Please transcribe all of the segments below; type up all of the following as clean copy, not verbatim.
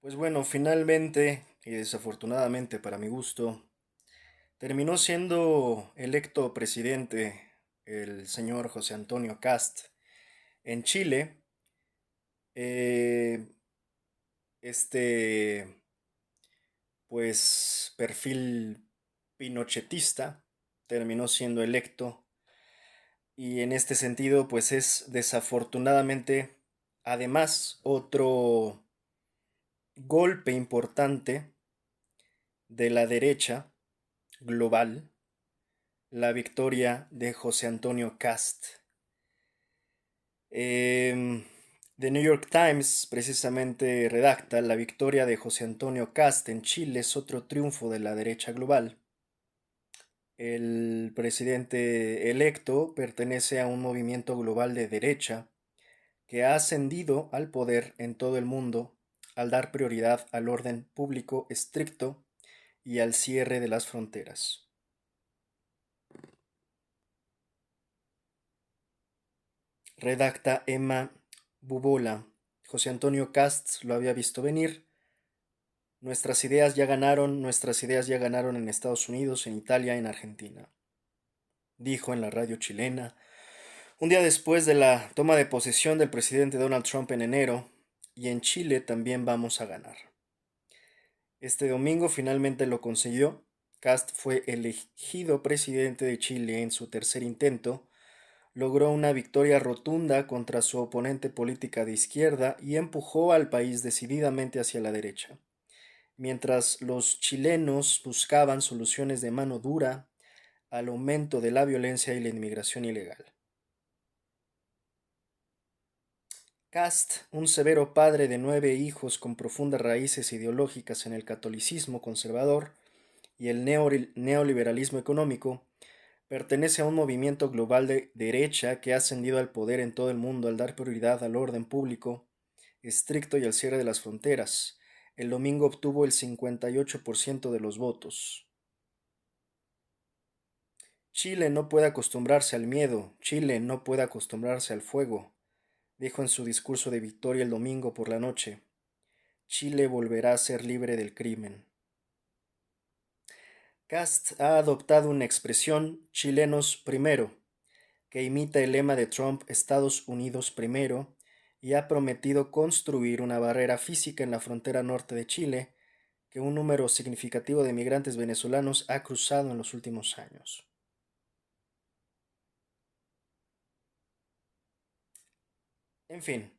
Pues bueno, finalmente y desafortunadamente para mi gusto, terminó siendo electo presidente el señor José Antonio Cast en Chile. Eh, este, pues, perfil pinochetista terminó siendo electo y en este sentido, pues es desafortunadamente, además, otro golpe importante de la derecha global, la victoria de José Antonio Cast. The New York Times precisamente redacta: la victoria de José Antonio Cast en Chile es otro triunfo de la derecha global. El presidente electo pertenece a un movimiento global de derecha que ha ascendido al poder en todo el mundo al dar prioridad al orden público estricto y al cierre de las fronteras. Redacta Emma Bubola: José Antonio Cast lo había visto venir. Nuestras ideas ya ganaron en Estados Unidos, en Italia, en Argentina, dijo en la radio chilena, un día después de la toma de posesión del presidente Donald Trump en enero. Y en Chile también vamos a ganar. Este domingo finalmente lo consiguió. Cast fue elegido presidente de Chile en su tercer intento. Logró una victoria rotunda contra su oponente política de izquierda y empujó al país decididamente hacia la derecha. Mientras los chilenos buscaban soluciones de mano dura al aumento de la violencia y la inmigración ilegal. Cast, un severo padre de 9 hijos con profundas raíces ideológicas en el catolicismo conservador y el neoliberalismo económico, pertenece a un movimiento global de derecha que ha ascendido al poder en todo el mundo al dar prioridad al orden público estricto y al cierre de las fronteras. El domingo obtuvo el 58% de los votos. Chile no puede acostumbrarse al miedo, Chile no puede acostumbrarse al fuego, dijo en su discurso de victoria el domingo por la noche. Chile volverá a ser libre del crimen. Cast ha adoptado una expresión, chilenos primero, que imita el lema de Trump, Estados Unidos primero, y ha prometido construir una barrera física en la frontera norte de Chile que un número significativo de migrantes venezolanos ha cruzado en los últimos años. En fin,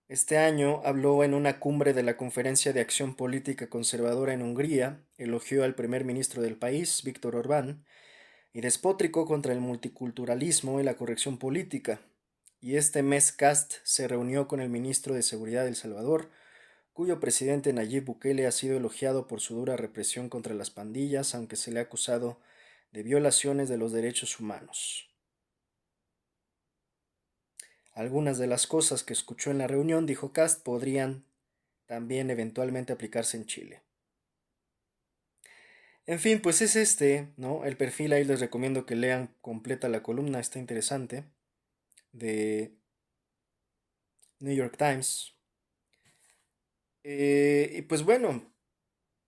este año habló en una cumbre de la Conferencia de Acción Política Conservadora en Hungría, elogió al primer ministro del país, Víctor Orbán, y despótrico contra el multiculturalismo y la corrección política. Y este mes Cast se reunió con el ministro de Seguridad de El Salvador, cuyo presidente Nayib Bukele ha sido elogiado por su dura represión contra las pandillas, aunque se le ha acusado de violaciones de los derechos humanos. Algunas de las cosas que escuchó en la reunión, dijo Cast, podrían también eventualmente aplicarse en Chile. En fin, pues es este, ¿no? El perfil. Ahí les recomiendo que lean completa la columna, está interesante, de New York Times. Y pues bueno,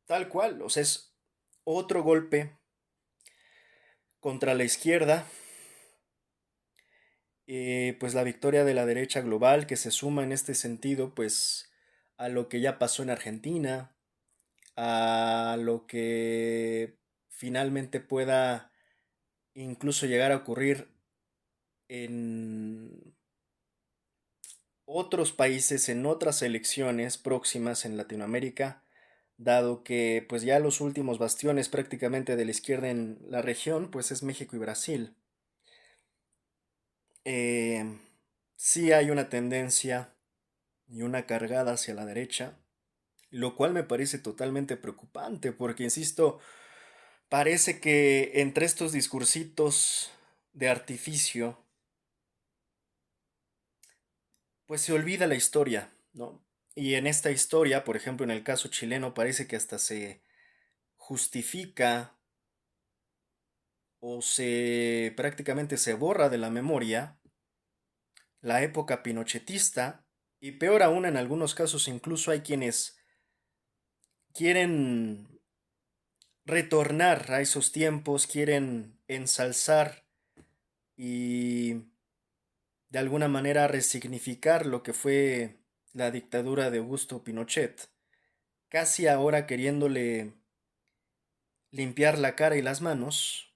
tal cual, o sea, es otro golpe contra la izquierda, pues la victoria de la derecha global que se suma en este sentido, pues a lo que ya pasó en Argentina, a lo que finalmente pueda incluso llegar a ocurrir en otros países, en otras elecciones próximas en Latinoamérica, dado que pues ya los últimos bastiones prácticamente de la izquierda en la región, pues es México y Brasil. Eh, sí hay una tendencia y una cargada hacia la derecha, lo cual me parece totalmente preocupante, porque, insisto, parece que entre estos discursitos de artificio, pues se olvida la historia, ¿no? Y en esta historia, por ejemplo, en el caso chileno, parece que hasta se justifica o se prácticamente se borra de la memoria la época pinochetista, y peor aún, en algunos casos incluso hay quienes quieren retornar a esos tiempos, quieren ensalzar y de alguna manera resignificar lo que fue la dictadura de Augusto Pinochet, casi ahora queriéndole limpiar la cara y las manos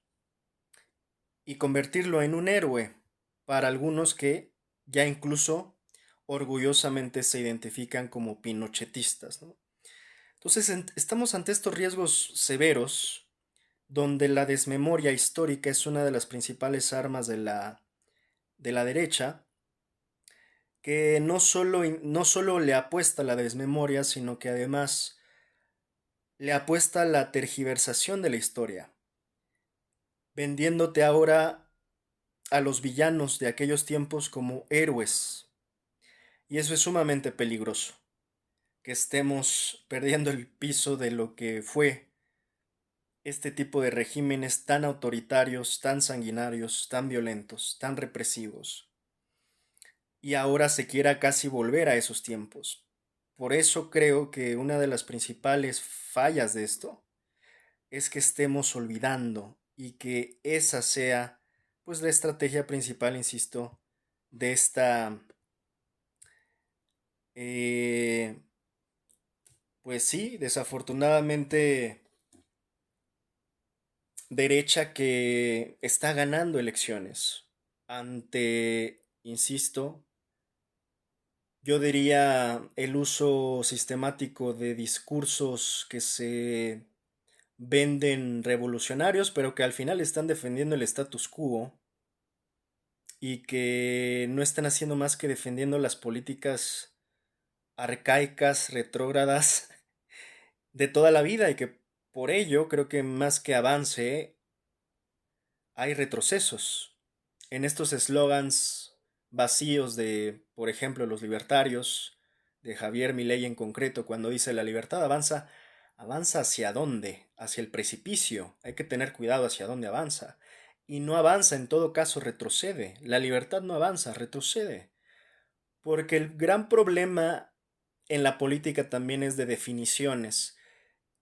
y convertirlo en un héroe para algunos que ya incluso orgullosamente se identifican como pinochetistas, ¿no? Entonces estamos ante estos riesgos severos donde la desmemoria histórica es una de las principales armas de la derecha, que no solo le apuesta a la desmemoria, sino que además le apuesta a la tergiversación de la historia, vendiéndote ahora a los villanos de aquellos tiempos como héroes. Y eso es sumamente peligroso, que estemos perdiendo el piso de lo que fue este tipo de regímenes tan autoritarios, tan sanguinarios, tan violentos, tan represivos. Y ahora se quiera casi volver a esos tiempos. Por eso creo que una de las principales fallas de esto es que estemos olvidando y que esa sea pues la estrategia principal, insisto, de esta eh, pues sí, desafortunadamente derecha que está ganando elecciones ante, insisto, yo diría el uso sistemático de discursos que se venden revolucionarios, pero que al final están defendiendo el status quo y que no están haciendo más que defendiendo las políticas arcaicas, retrógradas de toda la vida, y que por ello creo que más que avance hay retrocesos en estos eslogans vacíos de, por ejemplo, los libertarios, de Javier Milei en concreto, cuando dice la libertad avanza. ¿Avanza hacia dónde? Hacia el precipicio. Hay que tener cuidado hacia dónde avanza. Y no avanza, en todo caso retrocede. La libertad no avanza, retrocede. Porque el gran problema en la política también es de definiciones.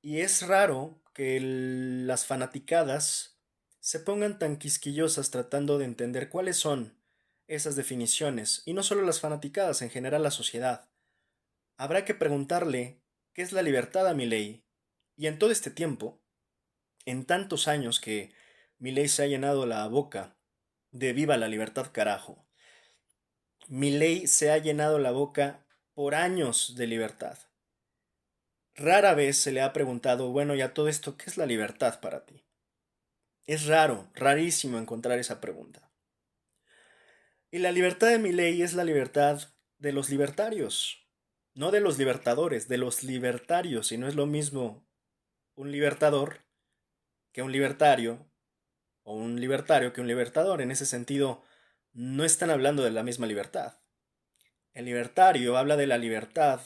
Y es raro que las fanaticadas se pongan tan quisquillosas tratando de entender cuáles son esas definiciones. Y no solo las fanaticadas, en general la sociedad. Habrá que preguntarle qué es la libertad a Milei. Y en todo este tiempo, en tantos años que Milei se ha llenado la boca de viva la libertad carajo, Milei se ha llenado la boca por años de libertad. Rara vez se le ha preguntado, bueno, ya todo esto, ¿qué es la libertad para ti? Es raro, rarísimo encontrar esa pregunta. Y la libertad de Milei es la libertad de los libertarios, no de los libertadores, de los libertarios, y no es lo mismo un libertador que un libertario, o un libertario que un libertador. En ese sentido, no están hablando de la misma libertad. El libertario habla de la libertad,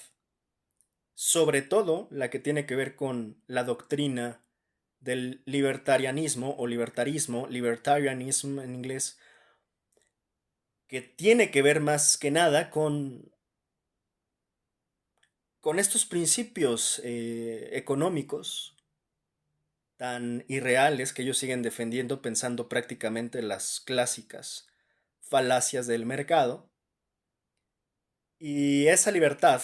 sobre todo la que tiene que ver con la doctrina del libertarianismo o libertarismo, libertarianism en inglés, que tiene que ver más que nada con estos principios económicos tan irreales que ellos siguen defendiendo, pensando prácticamente las clásicas falacias del mercado. Y esa libertad,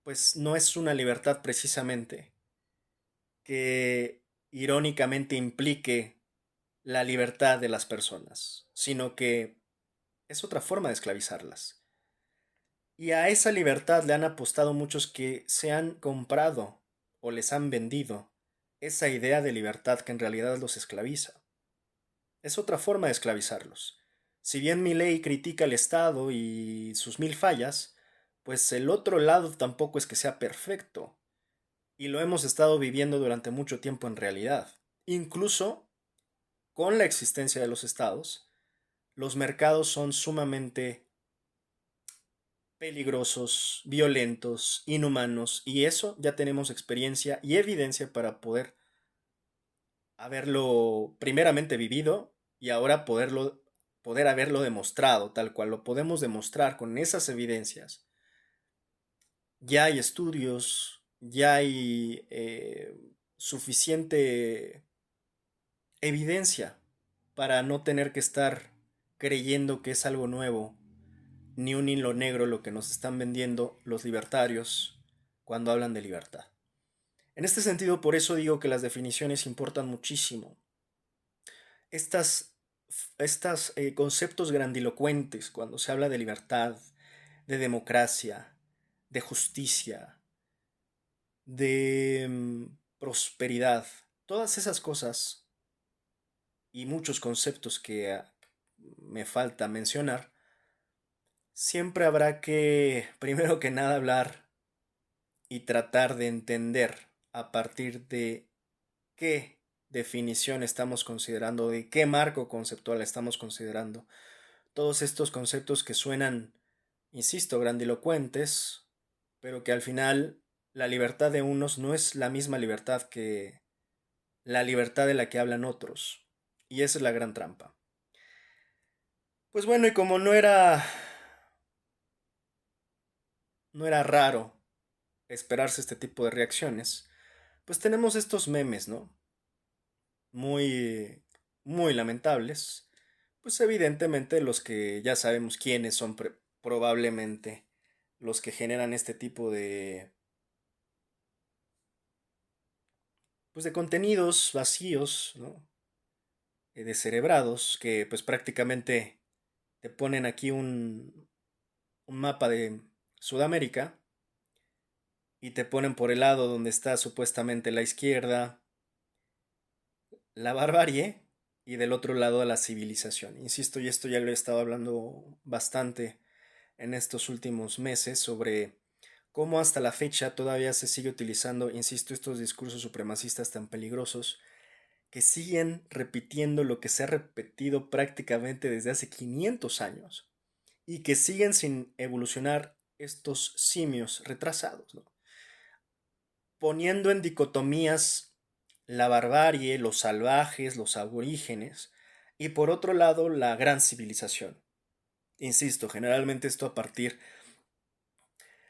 pues no es una libertad precisamente que irónicamente implique la libertad de las personas, sino que es otra forma de esclavizarlas. Y a esa libertad le han apostado muchos que se han comprado o les han vendido esa idea de libertad que en realidad los esclaviza. Es otra forma de esclavizarlos. Si bien Milei critica al Estado y sus mil fallas, pues el otro lado tampoco es que sea perfecto. Y lo hemos estado viviendo durante mucho tiempo en realidad. Incluso con la existencia de los estados, los mercados son sumamente peligrosos, violentos, inhumanos, y eso ya tenemos experiencia y evidencia para poder haberlo primeramente vivido y ahora poder haberlo demostrado, tal cual lo podemos demostrar con esas evidencias. Ya hay estudios, ya hay suficiente evidencia para no tener que estar creyendo que es algo nuevo, ni un hilo negro lo que nos están vendiendo los libertarios cuando hablan de libertad. En este sentido, por eso digo que las definiciones importan muchísimo. Estas, estas conceptos grandilocuentes, cuando se habla de libertad, de democracia, de justicia, de prosperidad, todas esas cosas y muchos conceptos que me falta mencionar, siempre habrá que, primero que nada, hablar y tratar de entender a partir de qué definición estamos considerando, de qué marco conceptual estamos considerando. Todos estos conceptos que suenan, insisto, grandilocuentes, pero que al final la libertad de unos no es la misma libertad que la libertad de la que hablan otros. Y esa es la gran trampa. Pues bueno, y como no era raro esperarse este tipo de reacciones, pues tenemos estos memes, ¿no? Muy, muy lamentables. Pues evidentemente los que ya sabemos quiénes son probablemente los que generan este tipo pues de contenidos vacíos, ¿no? Descerebrados, que pues prácticamente te ponen aquí un mapa de Sudamérica y te ponen por el lado donde está supuestamente la izquierda, la barbarie, y del otro lado a la civilización. Insisto, y esto ya lo he estado hablando bastante en estos últimos meses sobre cómo hasta la fecha todavía se sigue utilizando, insisto, estos discursos supremacistas tan peligrosos que siguen repitiendo lo que se ha repetido prácticamente desde hace 500 años y que siguen sin evolucionar estos simios retrasados, ¿no? Poniendo en dicotomías la barbarie, los salvajes, los aborígenes, y por otro lado la gran civilización. Insisto, generalmente esto a partir,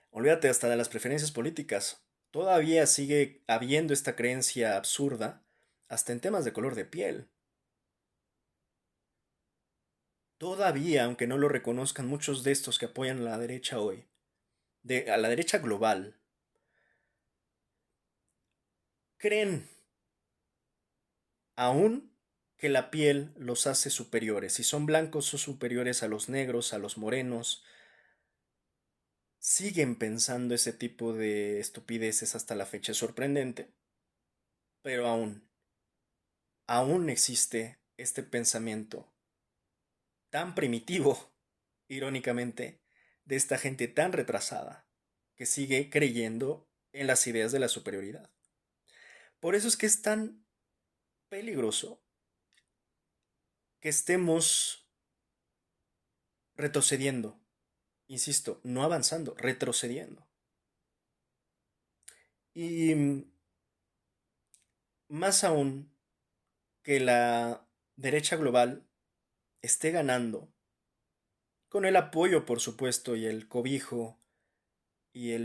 olvídate hasta de las preferencias políticas, todavía sigue habiendo esta creencia absurda hasta en temas de color de piel. Todavía, aunque no lo reconozcan muchos de estos que apoyan a la derecha hoy, a la derecha global, creen aún que la piel los hace superiores. Si son blancos, son superiores a los negros, a los morenos. Siguen pensando ese tipo de estupideces hasta la fecha. Es sorprendente, pero aún existe este pensamiento tan primitivo, irónicamente, de esta gente tan retrasada que sigue creyendo en las ideas de la superioridad. Por eso es que es tan peligroso que estemos retrocediendo. Insisto, no avanzando, retrocediendo. Y más aún que la derecha global esté ganando, con el apoyo, por supuesto, y el cobijo, y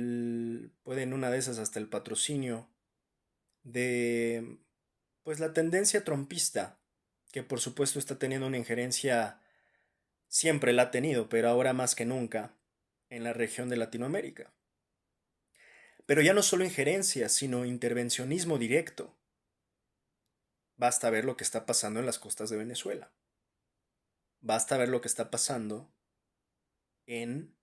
puede en una de esas hasta el patrocinio de, pues la tendencia trompista, que por supuesto está teniendo una injerencia, siempre la ha tenido, pero ahora más que nunca, en la región de Latinoamérica. Pero ya no solo injerencia, sino intervencionismo directo. Basta ver lo que está pasando en las costas de Venezuela. Basta ver lo que está pasando en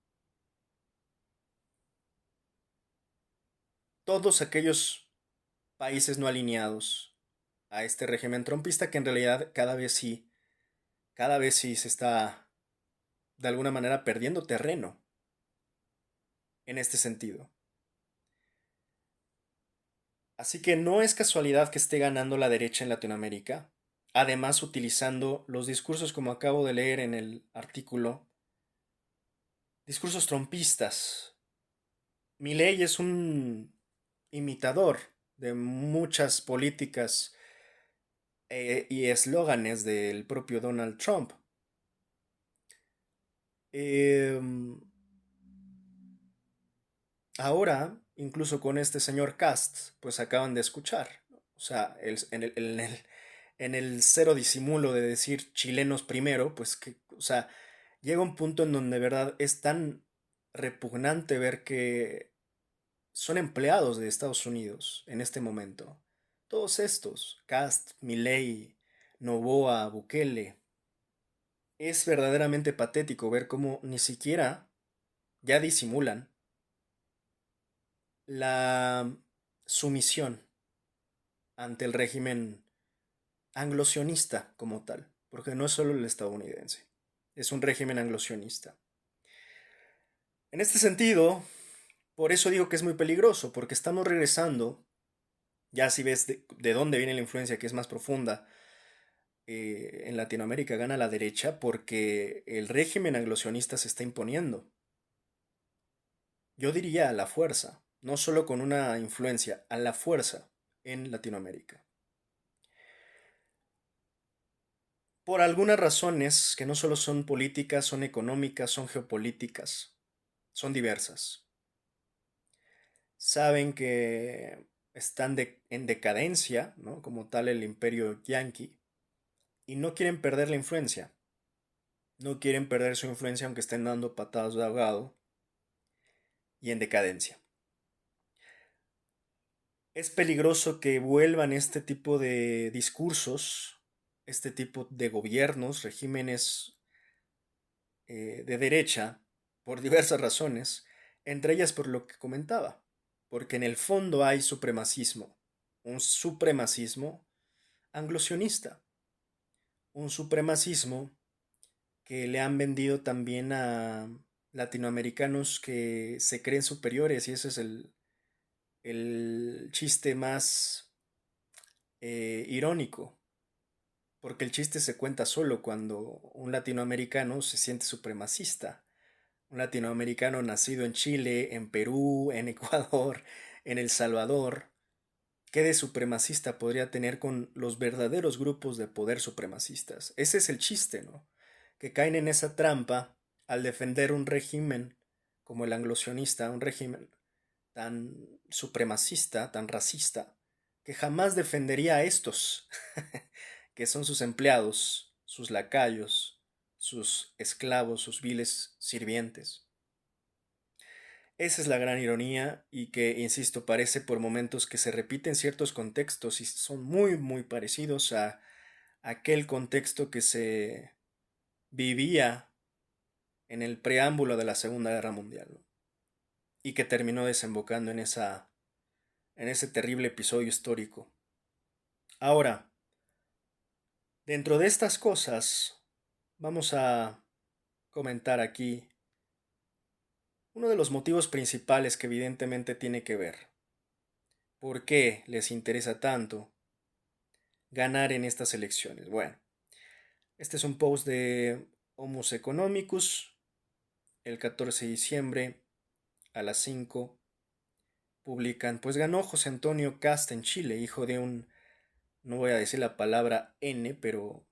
todos aquellos países no alineados a este régimen trompista que en realidad cada vez sí se está de alguna manera perdiendo terreno en este sentido. Así que no es casualidad que esté ganando la derecha en Latinoamérica, además utilizando los discursos como acabo de leer en el artículo, discursos trompistas. Milei es un imitador de muchas políticas y eslóganes del propio Donald Trump. Em, Ahora, incluso con este señor Cast, pues acaban de escuchar, ¿no? O sea, en el cero disimulo de decir chilenos primero, pues que, o sea, llega un punto en donde de verdad es tan repugnante ver que son empleados de Estados Unidos en este momento. Todos estos, Cast, Milei, Noboa, Bukele, es verdaderamente patético ver cómo ni siquiera ya disimulan la sumisión ante el régimen anglosionista como tal, porque no es solo el estadounidense, es un régimen anglosionista. En este sentido, por eso digo que es muy peligroso, porque estamos regresando, ya si ves de dónde viene la influencia que es más profunda, en Latinoamérica gana la derecha porque el régimen anglosionista se está imponiendo. Yo diría a la fuerza, no solo con una influencia, a la fuerza en Latinoamérica. Por algunas razones que no solo son políticas, son económicas, son geopolíticas, son diversas. Saben que están en decadencia, ¿no? Como tal el imperio yanqui, y no quieren perder la influencia. No quieren perder su influencia aunque estén dando patadas de ahogado y en decadencia. Es peligroso que vuelvan este tipo de discursos, este tipo de gobiernos, regímenes de derecha, por diversas razones, entre ellas por lo que comentaba, porque en el fondo hay supremacismo, un supremacismo anglosionista, un supremacismo que le han vendido también a latinoamericanos que se creen superiores y ese es el chiste más irónico, porque el chiste se cuenta solo cuando un latinoamericano se siente supremacista. Un latinoamericano nacido en Chile, en Perú, en Ecuador, en El Salvador, ¿qué de supremacista podría tener con los verdaderos grupos de poder supremacistas? Ese es el chiste, ¿no? Que caen en esa trampa al defender un régimen como el anglosionista, un régimen tan supremacista, tan racista, que jamás defendería a estos, que son sus empleados, sus lacayos, sus esclavos, sus viles sirvientes. Esa es la gran ironía y que, insisto, parece por momentos que se repiten ciertos contextos y son muy, muy parecidos a aquel contexto que se vivía en el preámbulo de la Segunda Guerra Mundial, ¿no? Y que terminó desembocando en ese terrible episodio histórico. Ahora, dentro de estas cosas, vamos a comentar aquí uno de los motivos principales que evidentemente tiene que ver. ¿Por qué les interesa tanto ganar en estas elecciones? Bueno, este es un post de Homus Economicus, el 14 de diciembre a las 5 publican, pues ganó José Antonio Cast en Chile, hijo de un, no voy a decir la palabra N, pero,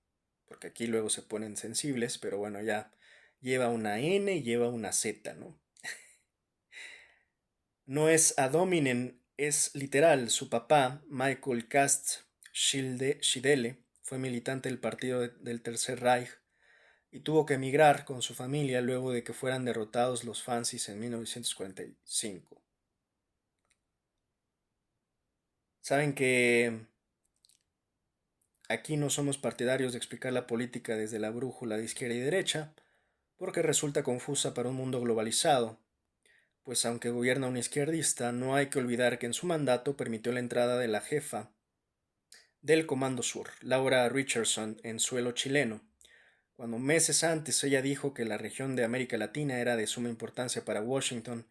porque aquí luego se ponen sensibles, pero bueno, ya lleva una N y lleva una Z, ¿no? No es ad hominem, es literal. Su papá, Michael Cast Schidele, fue militante del partido del Tercer Reich y tuvo que emigrar con su familia luego de que fueran derrotados los Fancis en 1945. Saben que aquí no somos partidarios de explicar la política desde la brújula de izquierda y derecha, porque resulta confusa para un mundo globalizado, pues aunque gobierna un izquierdista, no hay que olvidar que en su mandato permitió la entrada de la jefa del Comando Sur, Laura Richardson, en suelo chileno, cuando meses antes ella dijo que la región de América Latina era de suma importancia para Washington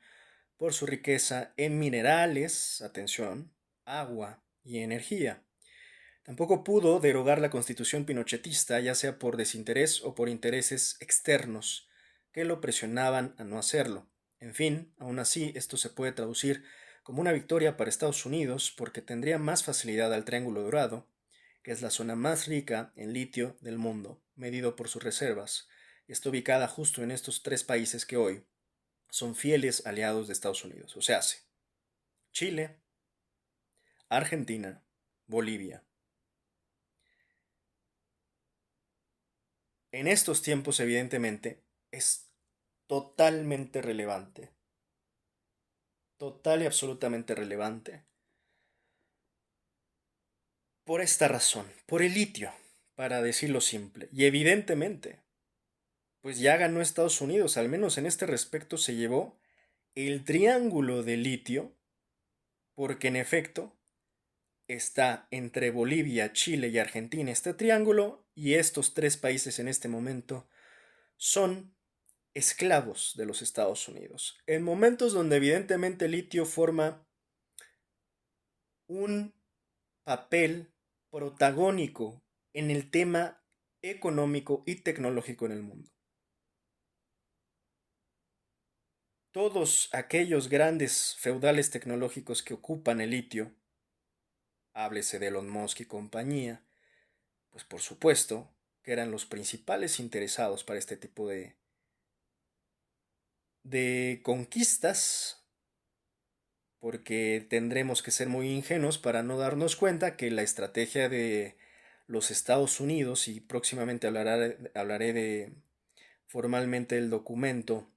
por su riqueza en minerales, atención, agua y energía. Tampoco pudo derogar la constitución pinochetista, ya sea por desinterés o por intereses externos que lo presionaban a no hacerlo. En fin, aún así, esto se puede traducir como una victoria para Estados Unidos porque tendría más facilidad al Triángulo Dorado, que es la zona más rica en litio del mundo, medido por sus reservas, y está ubicada justo en estos tres países que hoy son fieles aliados de Estados Unidos, o sea, Chile, Argentina, Bolivia. En estos tiempos, evidentemente, es totalmente relevante, total y absolutamente relevante, por esta razón, por el litio, para decirlo simple. Y evidentemente, pues ya ganó Estados Unidos, al menos en este respecto se llevó el triángulo de litio, porque en efecto está entre Bolivia, Chile y Argentina este triángulo, y estos tres países en este momento son esclavos de los Estados Unidos. En momentos donde evidentemente el litio forma un papel protagónico en el tema económico y tecnológico en el mundo. Todos aquellos grandes feudales tecnológicos que ocupan el litio, háblese de Elon Musk y compañía, pues por supuesto que eran los principales interesados para este tipo de conquistas, porque tendremos que ser muy ingenuos para no darnos cuenta que la estrategia de los Estados Unidos, y próximamente hablaré de formalmente el documento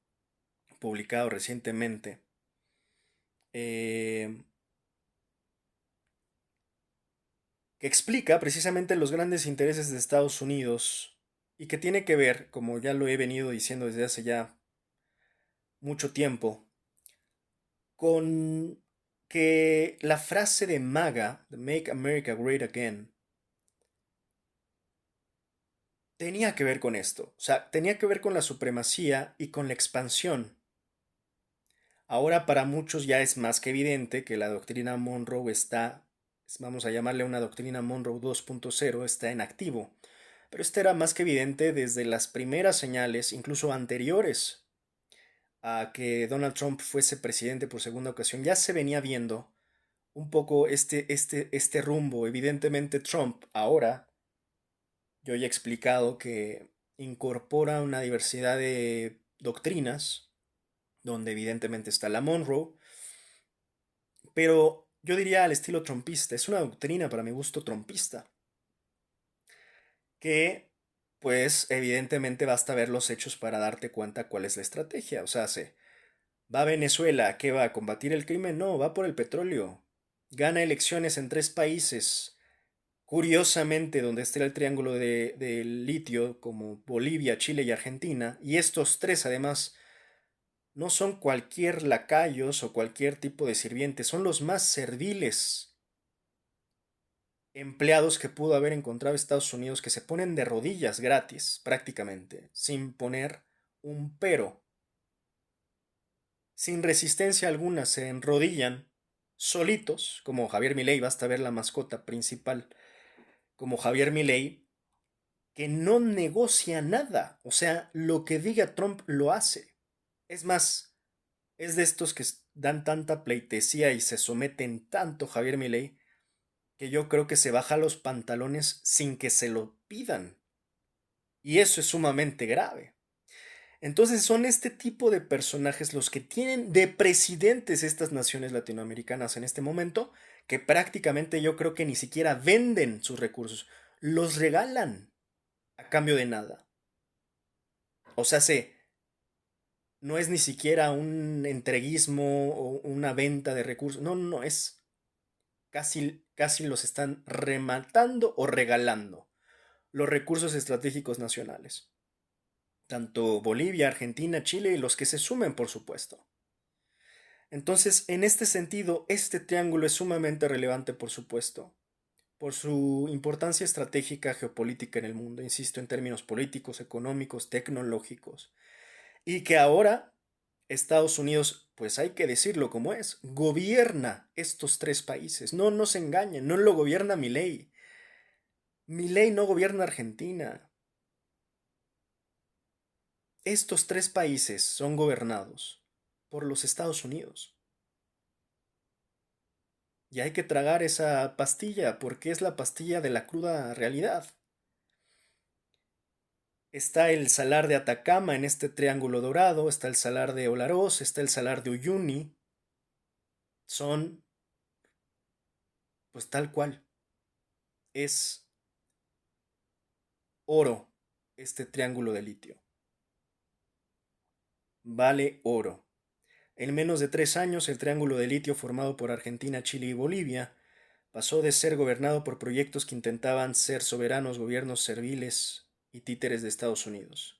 publicado recientemente, eh, que explica precisamente los grandes intereses de Estados Unidos y que tiene que ver, como ya lo he venido diciendo desde hace ya mucho tiempo, con que la frase de MAGA, de Make America Great Again, tenía que ver con esto. O sea, tenía que ver con la supremacía y con la expansión. Ahora para muchos ya es más que evidente que la doctrina Monroe está, vamos a llamarle una doctrina Monroe 2.0, está en activo. Pero esto era más que evidente desde las primeras señales, incluso anteriores a que Donald Trump fuese presidente por segunda ocasión. Ya se venía viendo un poco este rumbo. Evidentemente Trump ahora, yo ya he explicado que incorpora una diversidad de doctrinas, donde evidentemente está la Monroe, pero yo diría al estilo trumpista, es una doctrina para mi gusto trumpista, que pues evidentemente basta ver los hechos para darte cuenta cuál es la estrategia. O sea, ¿va a Venezuela? ¿A qué va? ¿A combatir el crimen? No, va por el petróleo. Gana elecciones en tres países. Curiosamente, donde está el triángulo del litio, como Bolivia, Chile y Argentina, y estos tres además no son cualquier lacayos o cualquier tipo de sirvientes, son los más serviles empleados que pudo haber encontrado Estados Unidos, que se ponen de rodillas gratis, prácticamente, sin poner un pero, sin resistencia alguna, se enrodillan solitos, como Javier Milei, basta ver la mascota principal, como Javier Milei, que no negocia nada. O sea, lo que diga Trump lo hace. Es más, es de estos que dan tanta pleitesía y se someten tanto Javier Milei que yo creo que se baja los pantalones sin que se lo pidan. Y eso es sumamente grave. Entonces son este tipo de personajes los que tienen de presidentes estas naciones latinoamericanas en este momento, que prácticamente yo creo que ni siquiera venden sus recursos, los regalan a cambio de nada. O sea, no es ni siquiera un entreguismo o una venta de recursos, no, no, no, es casi los están rematando o regalando los recursos estratégicos nacionales. Tanto Bolivia, Argentina, Chile y los que se sumen, por supuesto. Entonces, en este sentido, este triángulo es sumamente relevante, por supuesto, por su importancia estratégica geopolítica en el mundo, insisto, en términos políticos, económicos, tecnológicos, y que ahora Estados Unidos, pues hay que decirlo como es, gobierna estos tres países. No nos engañen, no lo gobierna Milei. Milei no gobierna Argentina. Estos tres países son gobernados por los Estados Unidos. Y hay que tragar esa pastilla porque es la pastilla de la cruda realidad. Está el salar de Atacama en este triángulo dorado, está el salar de Olaroz, está el salar de Uyuni. Son, pues tal cual, es oro este triángulo de litio. Vale oro. En menos de 3 años, el triángulo de litio formado por Argentina, Chile y Bolivia pasó de ser gobernado por proyectos que intentaban ser soberanos gobiernos serviles y títeres de Estados Unidos.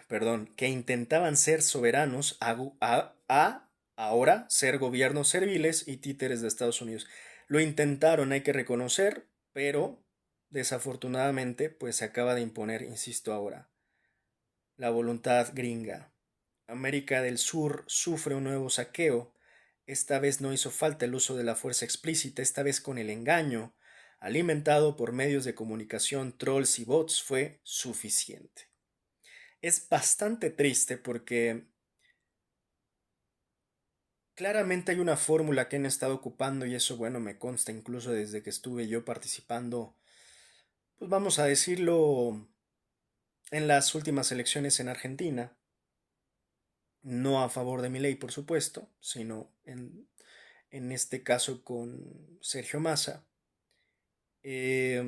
Perdón, que intentaban ser soberanos a ahora ser gobiernos serviles y títeres de Estados Unidos. Lo intentaron, hay que reconocer, pero desafortunadamente pues se acaba de imponer, insisto ahora, la voluntad gringa. América del Sur sufre un nuevo saqueo. Esta vez no hizo falta el uso de la fuerza explícita, esta vez con el engaño, alimentado por medios de comunicación, trolls y bots, fue suficiente. Es bastante triste porque claramente hay una fórmula que han estado ocupando y eso, bueno, me consta incluso desde que estuve yo participando, pues vamos a decirlo, en las últimas elecciones en Argentina, no a favor de Milei, por supuesto, sino en este caso con Sergio Massa. Eh,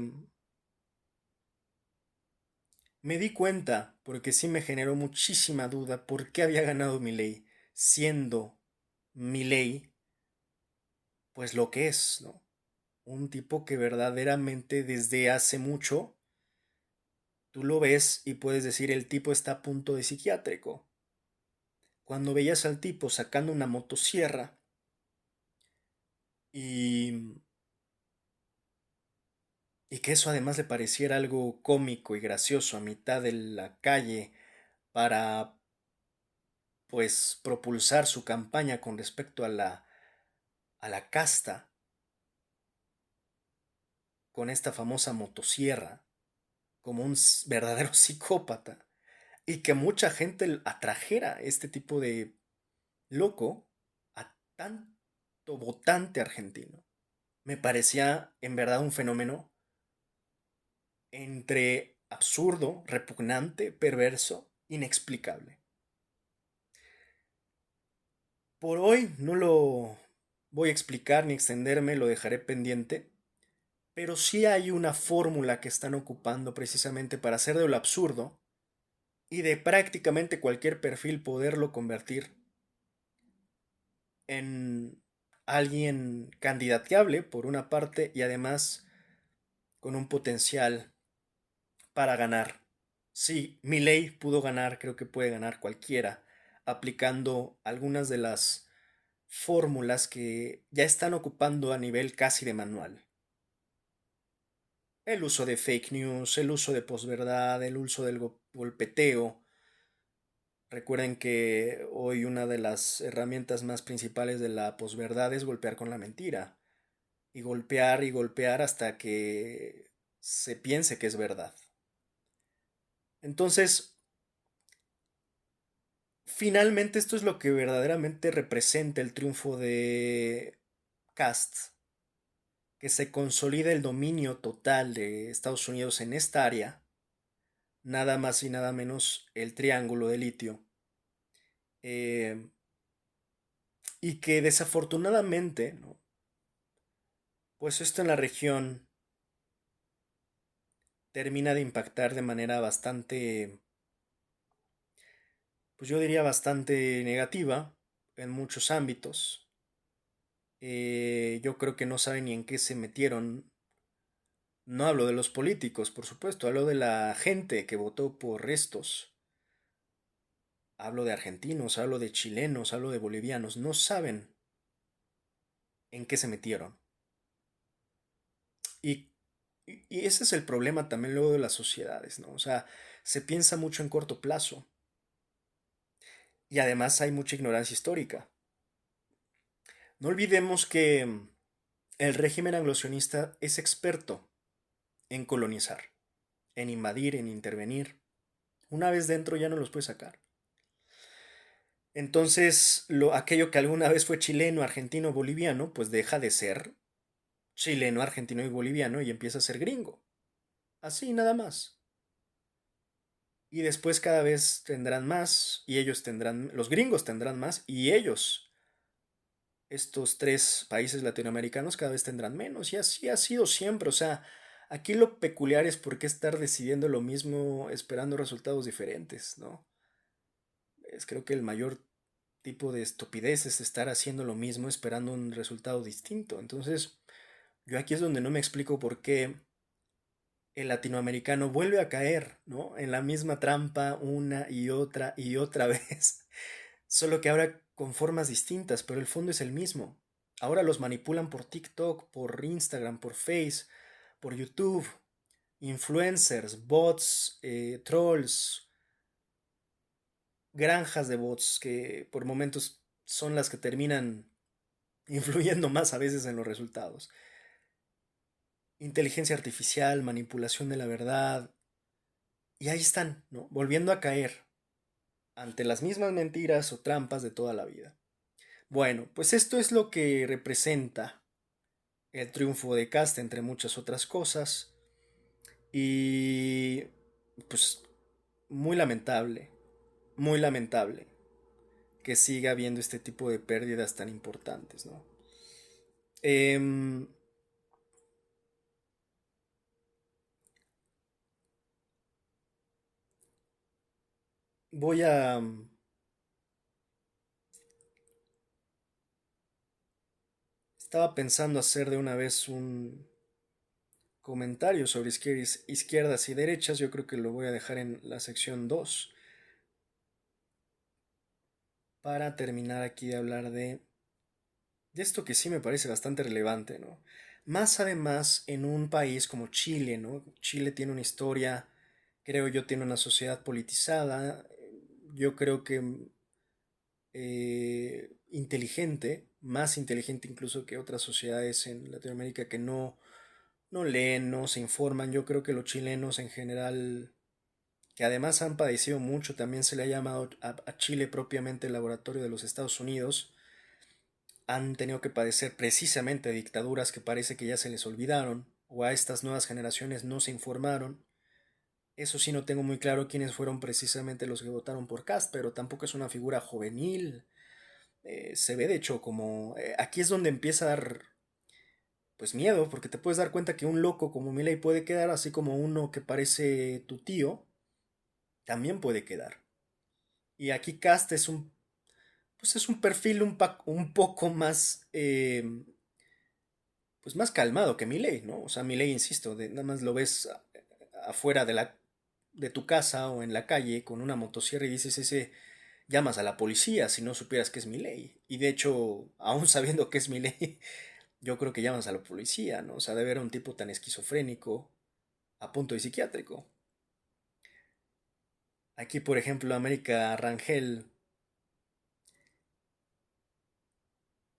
Me di cuenta, porque sí me generó muchísima duda, por qué había ganado Milei, siendo Milei, pues lo que es, ¿no? Un tipo que verdaderamente desde hace mucho tú lo ves y puedes decir el tipo está a punto de psiquiátrico. Cuando veías al tipo sacando una motosierra y, y que eso además le pareciera algo cómico y gracioso a mitad de la calle para pues propulsar su campaña con respecto a la casta con esta famosa motosierra como un verdadero psicópata y que mucha gente atrajera este tipo de loco a tanto votante argentino. Me parecía en verdad un fenómeno entre absurdo, repugnante, perverso, inexplicable. Por hoy no lo voy a explicar ni extenderme, lo dejaré pendiente, pero sí hay una fórmula que están ocupando precisamente para hacer de lo absurdo y de prácticamente cualquier perfil poderlo convertir en alguien candidateable por una parte y además con un potencial para ganar. Sí, Milei pudo ganar, creo que puede ganar cualquiera, aplicando algunas de las fórmulas que ya están ocupando a nivel casi de manual. El uso de fake news, el uso de posverdad, el uso del golpeteo. Recuerden que hoy una de las herramientas más principales de la posverdad es golpear con la mentira. Y golpear hasta que se piense que es verdad. Entonces, finalmente esto es lo que verdaderamente representa el triunfo de Cast, que se consolida el dominio total de Estados Unidos en esta área, nada más y nada menos el triángulo de litio, eh, y que desafortunadamente, ¿no? Pues esto en la región termina de impactar de manera bastante, pues yo diría bastante negativa en muchos ámbitos. Yo creo que no saben ni en qué se metieron. No hablo de los políticos, por supuesto, hablo de la gente que votó por estos. Hablo de argentinos, hablo de chilenos, hablo de bolivianos. No saben en qué se metieron. Y, y ese es el problema también luego de las sociedades, ¿no? O sea, se piensa mucho en corto plazo. Y además hay mucha ignorancia histórica. No olvidemos que el régimen anglosionista es experto en colonizar, en invadir, en intervenir. Una vez dentro ya no los puede sacar. Entonces, aquello que alguna vez fue chileno, argentino, boliviano, pues deja de ser chileno, argentino y boliviano y empieza a ser gringo. Así nada más. Y después cada vez tendrán más y ellos tendrán, los gringos tendrán más y ellos, estos tres países latinoamericanos, cada vez tendrán menos. Y así ha sido siempre. O sea, aquí lo peculiar es por qué estar decidiendo lo mismo esperando resultados diferentes, ¿no? Creo que el mayor tipo de estupidez es estar haciendo lo mismo esperando un resultado distinto. Entonces, yo aquí es donde no me explico por qué el latinoamericano vuelve a caer, ¿no? En la misma trampa una y otra vez. Solo que ahora con formas distintas, pero el fondo es el mismo. Ahora los manipulan por TikTok, por Instagram, por Face, por YouTube, influencers, bots, trolls, granjas de bots que por momentos son las que terminan influyendo más a veces en los resultados. Inteligencia artificial, manipulación de la verdad. Y ahí están, ¿no? Volviendo a caer ante las mismas mentiras o trampas de toda la vida. Bueno, pues esto es lo que representa el triunfo de Cast, entre muchas otras cosas. Y pues muy lamentable que siga habiendo este tipo de pérdidas tan importantes, ¿no? Em, voy a... Estaba pensando hacer de una vez un comentario sobre izquierdas y derechas. Yo creo que lo voy a dejar en la sección 2 para terminar aquí de hablar de esto que sí me parece bastante relevante, ¿no? Más además en un país como Chile, ¿no? Chile tiene una historia, creo yo, tiene una sociedad politizada, yo creo que inteligente, más inteligente incluso que otras sociedades en Latinoamérica que no leen, no se informan. Yo creo que los chilenos en general, que además han padecido mucho, también se le ha llamado a Chile propiamente el laboratorio de los Estados Unidos, han tenido que padecer precisamente dictaduras que parece que ya se les olvidaron o a estas nuevas generaciones no se informaron. Eso sí, no tengo muy claro quiénes fueron precisamente los que votaron por Cast, pero tampoco es una figura juvenil. Se ve de hecho como... aquí es donde empieza a dar pues miedo, porque te puedes dar cuenta que un loco como Milei puede quedar, así como uno que parece tu tío, también puede quedar. Y aquí Cast es pues es un perfil un poco más pues más calmado que Milei, ¿no? O sea, Milei, insisto, nada más lo ves afuera de tu casa o en la calle con una motosierra y dices ese, llamas a la policía si no supieras que es Milei. Y de hecho, aún sabiendo que es Milei, yo creo que llamas a la policía, ¿no? O sea, de ver a un tipo tan esquizofrénico a punto de psiquiátrico. Aquí, por ejemplo, América Rangel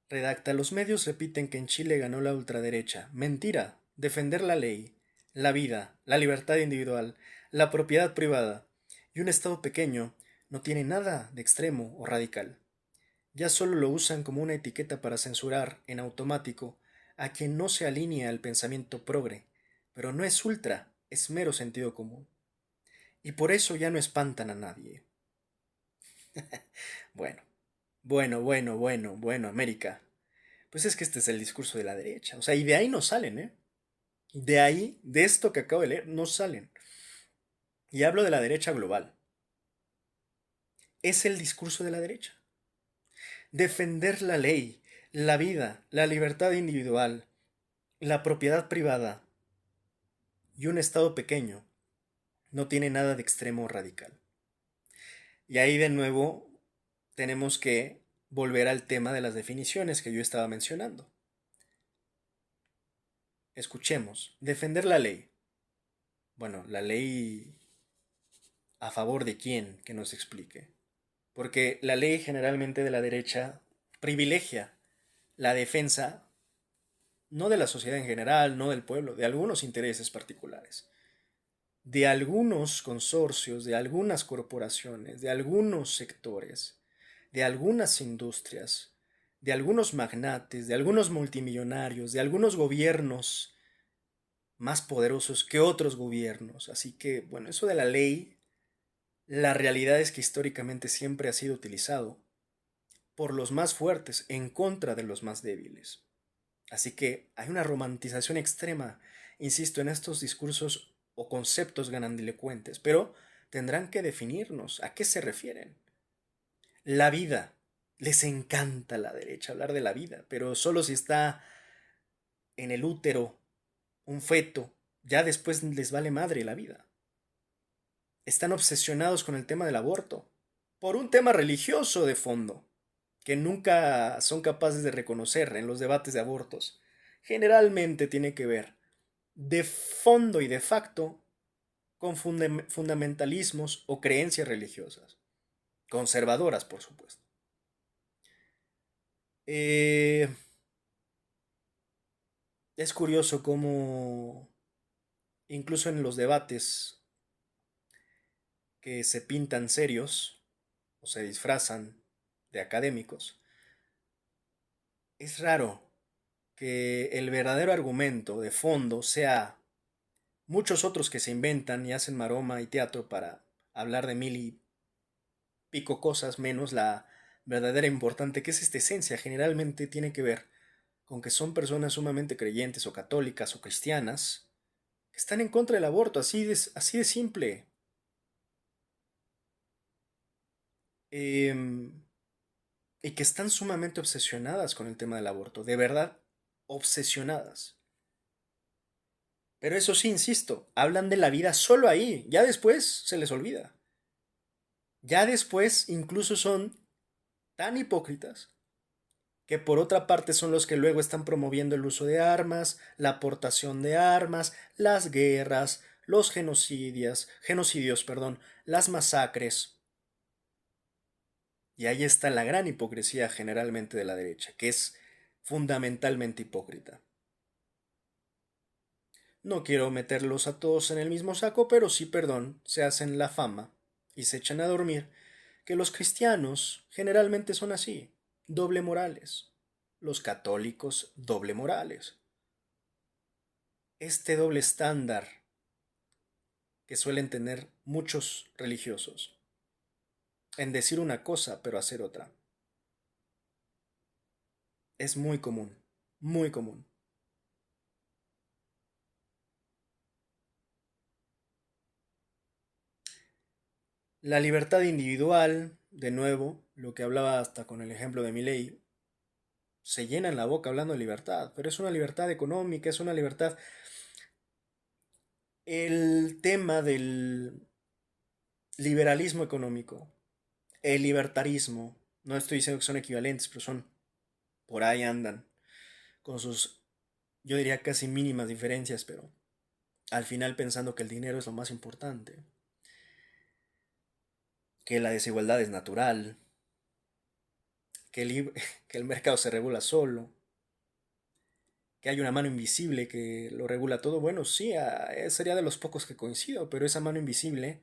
redacta: los medios repiten que en Chile ganó la ultraderecha. Mentira. Defender la ley, la vida, la libertad individual, la propiedad privada y un Estado pequeño no tiene nada de extremo o radical. Ya solo lo usan como una etiqueta para censurar en automático a quien no se alinea al pensamiento progre. Pero no es ultra, es mero sentido común. Y por eso ya no espantan a nadie. Bueno, bueno, América. Pues es que este es el discurso de la derecha. O sea, y de ahí no salen, ¿eh? De ahí, de esto que acabo de leer, no salen. Y hablo de la derecha global. Es el discurso de la derecha. Defender la ley, la vida, la libertad individual, la propiedad privada y un Estado pequeño no tiene nada de extremo o radical. Y ahí de nuevo tenemos que volver al tema de las definiciones que yo estaba mencionando. Escuchemos. Defender la ley. Bueno, la ley a favor de quién, que nos explique. Porque la ley generalmente de la derecha privilegia la defensa no de la sociedad en general, no del pueblo, de algunos intereses particulares, de algunos consorcios, de algunas corporaciones, de algunos sectores, de algunas industrias, de algunos magnates, de algunos multimillonarios, de algunos gobiernos más poderosos que otros gobiernos. Así que, bueno, eso de la ley, la realidad es que históricamente siempre ha sido utilizado por los más fuertes en contra de los más débiles. Así que hay una romantización extrema, insisto, en estos discursos o conceptos grandilocuentes, pero tendrán que definirnos a qué se refieren. La vida. Les encanta a la derecha hablar de la vida, pero solo si está en el útero un feto, ya después les vale madre la vida. Están obsesionados con el tema del aborto, por un tema religioso de fondo, que nunca son capaces de reconocer en los debates de abortos. Generalmente tiene que ver de fondo y de facto con fundamentalismos o creencias religiosas, conservadoras por supuesto. Eh, es curioso cómo incluso en los debates que se pintan serios o se disfrazan de académicos, es raro que el verdadero argumento de fondo sea muchos otros que se inventan y hacen maroma y teatro para hablar de mil y pico cosas menos la verdadera importante, que es esta esencia. Generalmente tiene que ver con que son personas sumamente creyentes o católicas o cristianas que están en contra del aborto, así de simple. Em, y que están sumamente obsesionadas con el tema del aborto, de verdad, obsesionadas. Pero eso sí, insisto, hablan de la vida solo ahí, ya después se les olvida. Ya después incluso son tan hipócritas que por otra parte son los que luego están promoviendo el uso de armas, la aportación de armas, las guerras, los genocidios, perdón, las masacres. Y ahí está la gran hipocresía generalmente de la derecha, que es fundamentalmente hipócrita. No quiero meterlos a todos en el mismo saco, pero sí, perdón, se hacen la fama y se echan a dormir, que los cristianos generalmente son así, doble morales. Los católicos, doble morales. Este doble estándar que suelen tener muchos religiosos, en decir una cosa pero hacer otra, es muy común, muy común. La libertad individual, de nuevo, lo que hablaba hasta con el ejemplo de Milei, se llena en la boca hablando de libertad, pero es una libertad económica, es una libertad. El tema del liberalismo económico, el libertarismo, no estoy diciendo que son equivalentes, pero son, por ahí andan, con sus, yo diría casi mínimas diferencias, pero al final pensando que el dinero es lo más importante, que la desigualdad es natural, que el mercado se regula solo, que hay una mano invisible que lo regula todo. Bueno, sí, sería de los pocos que coincido, pero esa mano invisible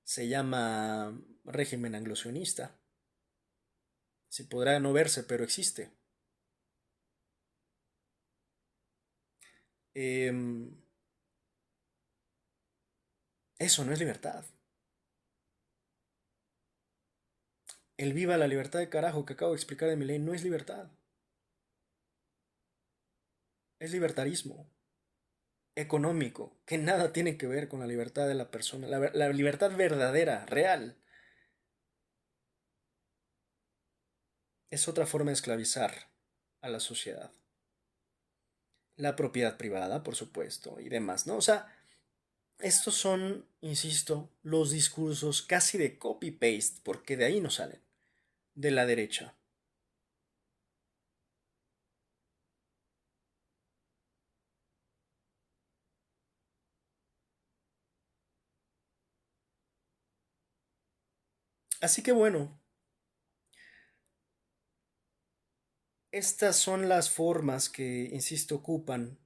se llama régimen anglosionista. Sí podrá no verse, pero existe. Em, eso no es libertad. El viva la libertad de carajo que acabo de explicar de mi ley no es libertad. Es libertarismo económico, que nada tiene que ver con la libertad de la persona, la libertad verdadera, real. Es otra forma de esclavizar a la sociedad. La propiedad privada, por supuesto, y demás, ¿no? O sea, estos son, insisto, los discursos casi de copy-paste, porque de ahí no salen, de la derecha. Así que bueno, estas son las formas que, insisto, ocupan.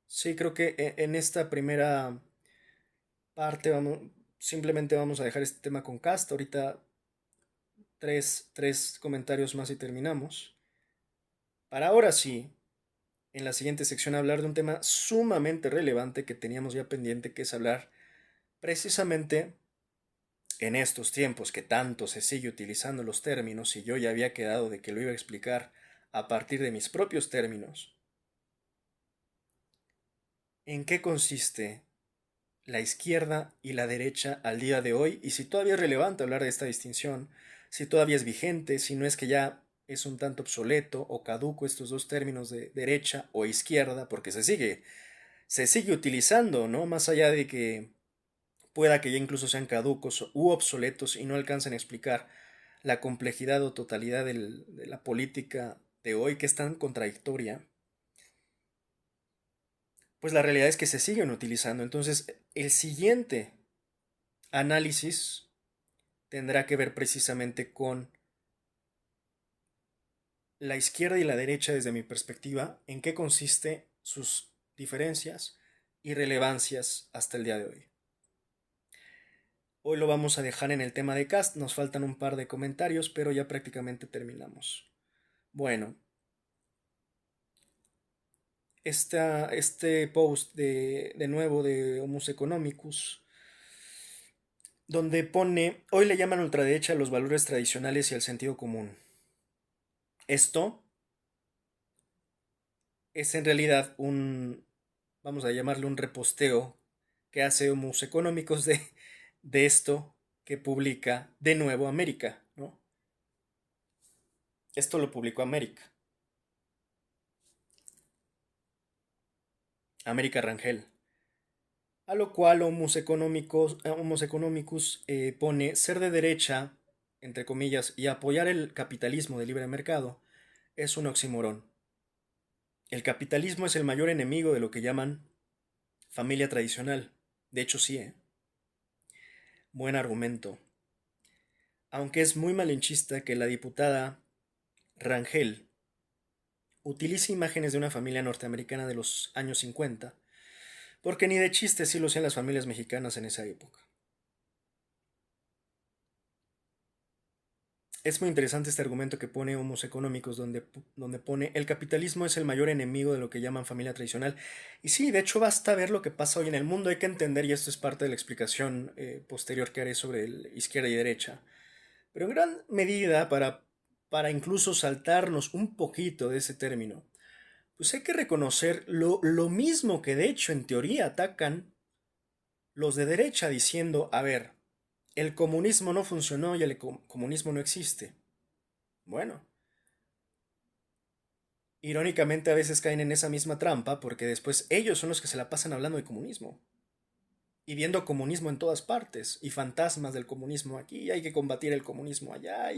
Sí, creo que en esta primera parte, simplemente vamos a dejar este tema con Cast. Ahorita tres comentarios más y terminamos. Para ahora sí, en la siguiente sección hablar de un tema sumamente relevante que teníamos ya pendiente, que es hablar precisamente en estos tiempos que tanto se sigue utilizando los términos y yo ya había quedado de que lo iba a explicar a partir de mis propios términos. ¿En qué consiste la izquierda y la derecha al día de hoy? Y si todavía es relevante hablar de esta distinción, si todavía es vigente, si no es que ya es un tanto obsoleto o caduco estos dos términos de derecha o izquierda, porque se sigue utilizando, ¿no? Más allá de que pueda que ya incluso sean caducos u obsoletos y no alcancen a explicar la complejidad o totalidad de la política de hoy, que es tan contradictoria, pues la realidad es que se siguen utilizando. Entonces, el siguiente análisis tendrá que ver precisamente con la izquierda y la derecha desde mi perspectiva, en qué consiste sus diferencias y relevancias hasta el día de hoy. Hoy lo vamos a dejar en el tema de Cast, nos faltan un par de comentarios, pero ya prácticamente terminamos. Bueno, este post de nuevo de Homus Economicus, donde pone, hoy le llaman ultraderecha a los valores tradicionales y al sentido común. Esto es en realidad vamos a llamarle un reposteo que hace Homus Economicus de esto que publica de nuevo América, ¿no? Esto lo publicó América Rangel. A lo cual Homus Economicus pone ser de derecha, entre comillas, y apoyar el capitalismo de libre mercado es un oxímoron. El capitalismo es el mayor enemigo de lo que llaman familia tradicional. De hecho, sí, ¿eh? Buen argumento. Aunque es muy malinchista que la diputada Rangel utilice imágenes de una familia norteamericana de los años 50, porque ni de chiste sí lo hacían las familias mexicanas en esa época. Es muy interesante este argumento que pone Homos Económicos, donde pone el capitalismo es el mayor enemigo de lo que llaman familia tradicional. Y sí, de hecho basta ver lo que pasa hoy en el mundo. Hay que entender, y esto es parte de la explicación posterior que haré sobre el izquierda y derecha. Pero en gran medida, para incluso saltarnos un poquito de ese término, pues hay que reconocer lo mismo que de hecho en teoría atacan los de derecha diciendo, a ver, el comunismo no funcionó y el comunismo no existe. Bueno, irónicamente a veces caen en esa misma trampa porque después ellos son los que se la pasan hablando de comunismo y viendo comunismo en todas partes y fantasmas del comunismo aquí, y hay que combatir el comunismo allá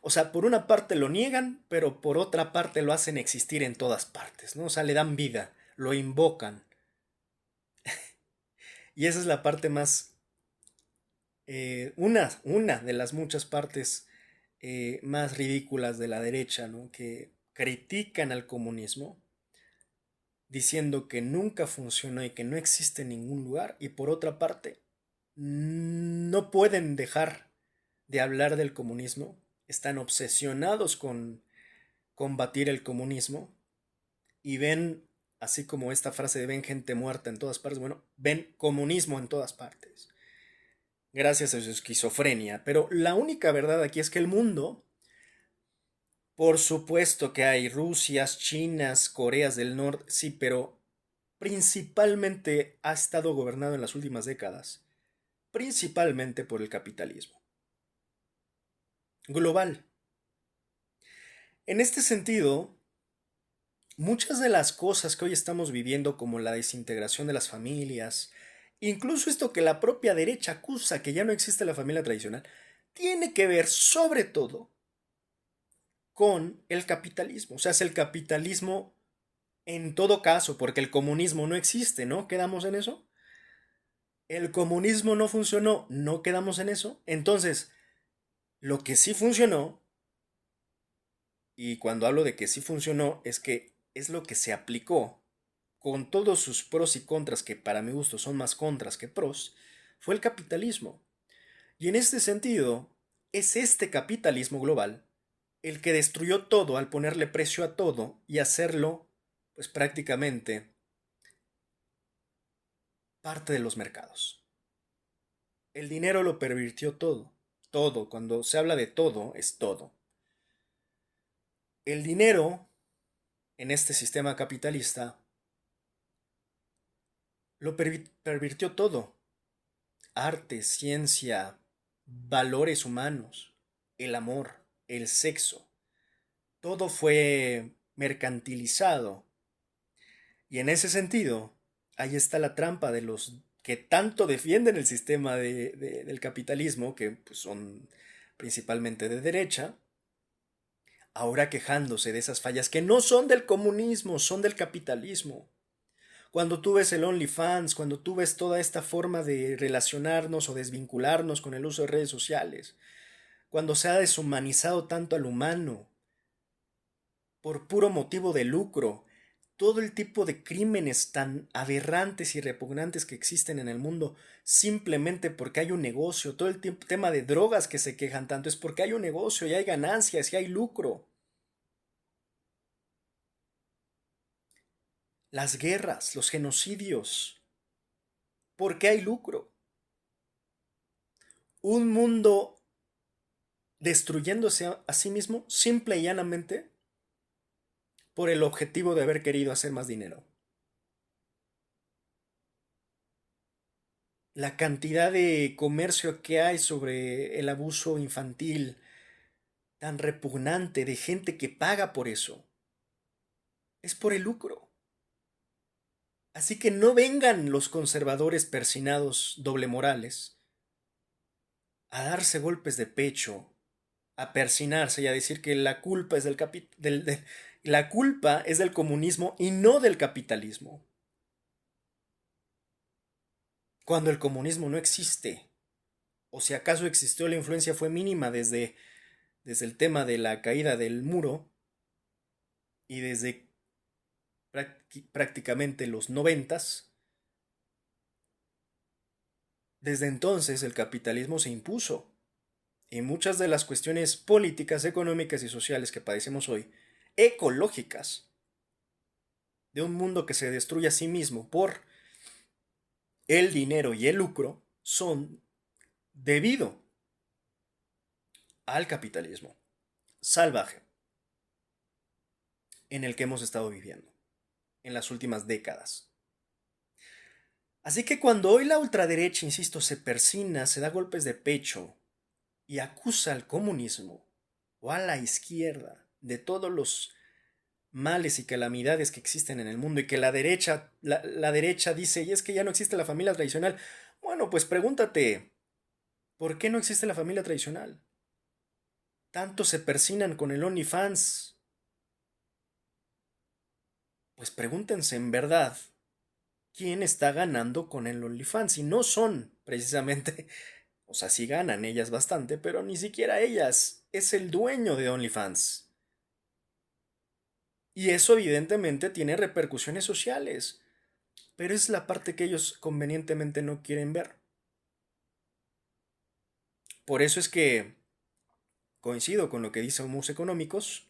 o sea, por una parte lo niegan, pero por otra parte lo hacen existir en todas partes, ¿no? O sea, le dan vida, lo invocan. Y esa es la parte más, una de las muchas partes más ridículas de la derecha, ¿no? Que critican al comunismo diciendo que nunca funcionó y que no existe en ningún lugar, y por otra parte, no pueden dejar de hablar del comunismo, están obsesionados con combatir el comunismo y ven, así como esta frase de ven gente muerta en todas partes, bueno, ven comunismo en todas partes, gracias a su esquizofrenia. Pero la única verdad aquí es que el mundo, por supuesto que hay Rusias, Chinas, Coreas del Norte, sí, pero principalmente ha estado gobernado en las últimas décadas, principalmente por el capitalismo global. En este sentido, muchas de las cosas que hoy estamos viviendo, como la desintegración de las familias, incluso esto que la propia derecha acusa que ya no existe la familia tradicional, tiene que ver sobre todo con el capitalismo. O sea, es el capitalismo en todo caso, porque el comunismo no existe, ¿no? ¿Quedamos en eso? El comunismo no funcionó, ¿no quedamos en eso? Entonces, lo que sí funcionó, y cuando hablo de que sí funcionó, es que es lo que se aplicó con todos sus pros y contras, que para mi gusto son más contras que pros, fue el capitalismo. Y en este sentido, es este capitalismo global el que destruyó todo al ponerle precio a todo y hacerlo, pues prácticamente, parte de los mercados. El dinero lo pervirtió todo. Todo, cuando se habla de todo, es todo. El dinero, en este sistema capitalista, lo pervirtió todo. Arte, ciencia, valores humanos, el amor, el sexo. Todo fue mercantilizado. Y en ese sentido, ahí está la trampa de los que tanto defienden el sistema del capitalismo, que pues, son principalmente de derecha, ahora quejándose de esas fallas que no son del comunismo, son del capitalismo. Cuando tú ves el OnlyFans, cuando tú ves toda esta forma de relacionarnos o desvincularnos con el uso de redes sociales, cuando se ha deshumanizado tanto al humano por puro motivo de lucro, todo el tipo de crímenes tan aberrantes y repugnantes que existen en el mundo simplemente porque hay un negocio, todo el tema de drogas que se quejan tanto es porque hay un negocio y hay ganancias y hay lucro. Las guerras, los genocidios, porque hay lucro. Un mundo destruyéndose a sí mismo simple y llanamente por el objetivo de haber querido hacer más dinero. La cantidad de comercio que hay sobre el abuso infantil, tan repugnante, de gente que paga por eso, es por el lucro. Así que no vengan los conservadores persinados doble morales a darse golpes de pecho, a persinarse y a decir que la culpa es la culpa es del comunismo y no del capitalismo. Cuando el comunismo no existe, o si acaso existió, la influencia fue mínima desde el tema de la caída del muro y desde prácticamente los noventas. Desde entonces el capitalismo se impuso y muchas de las cuestiones políticas, económicas y sociales que padecemos hoy, ecológicas, de un mundo que se destruye a sí mismo por el dinero y el lucro, son debido al capitalismo salvaje en el que hemos estado viviendo en las últimas décadas. Así que cuando hoy la ultraderecha, insisto, se persina, se da golpes de pecho y acusa al comunismo o a la izquierda de todos los males y calamidades que existen en el mundo y que la derecha dice, y es que ya no existe la familia tradicional. Bueno, pues pregúntate, ¿por qué no existe la familia tradicional? Tanto se persinan con el OnlyFans. Pues pregúntense en verdad quién está ganando con el OnlyFans. Y no son precisamente, o sea, sí ganan ellas bastante, pero ni siquiera ellas. Es el dueño de OnlyFans. Y eso evidentemente tiene repercusiones sociales. Pero es la parte que ellos convenientemente no quieren ver. Por eso es que coincido con lo que dice Homus Económicos,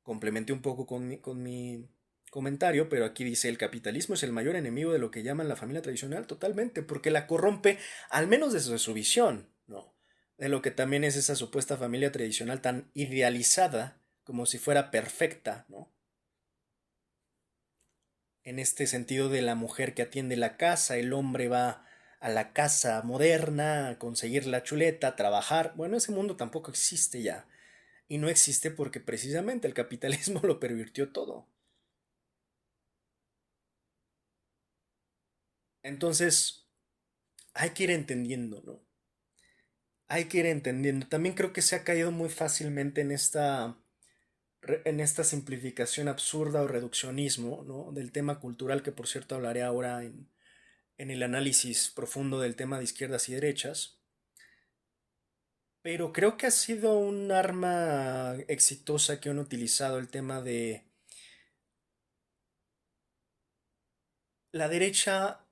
complementé un poco con mi comentario, pero aquí dice el capitalismo es el mayor enemigo de lo que llaman la familia tradicional, totalmente, porque la corrompe, al menos desde su visión, ¿no? De lo que también es esa supuesta familia tradicional tan idealizada como si fuera perfecta, ¿no? En este sentido de la mujer que atiende la casa, el hombre va a la casa moderna a conseguir la chuleta, a trabajar. Bueno, ese mundo tampoco existe ya. Y no existe porque precisamente el capitalismo lo pervirtió todo. Entonces, hay que ir entendiendo, ¿no? Hay que ir entendiendo. También creo que se ha caído muy fácilmente en esta simplificación absurda o reduccionismo, ¿no? Del tema cultural, que por cierto hablaré ahora en el análisis profundo del tema de izquierdas y derechas. Pero creo que ha sido un arma exitosa que han utilizado el tema de la derecha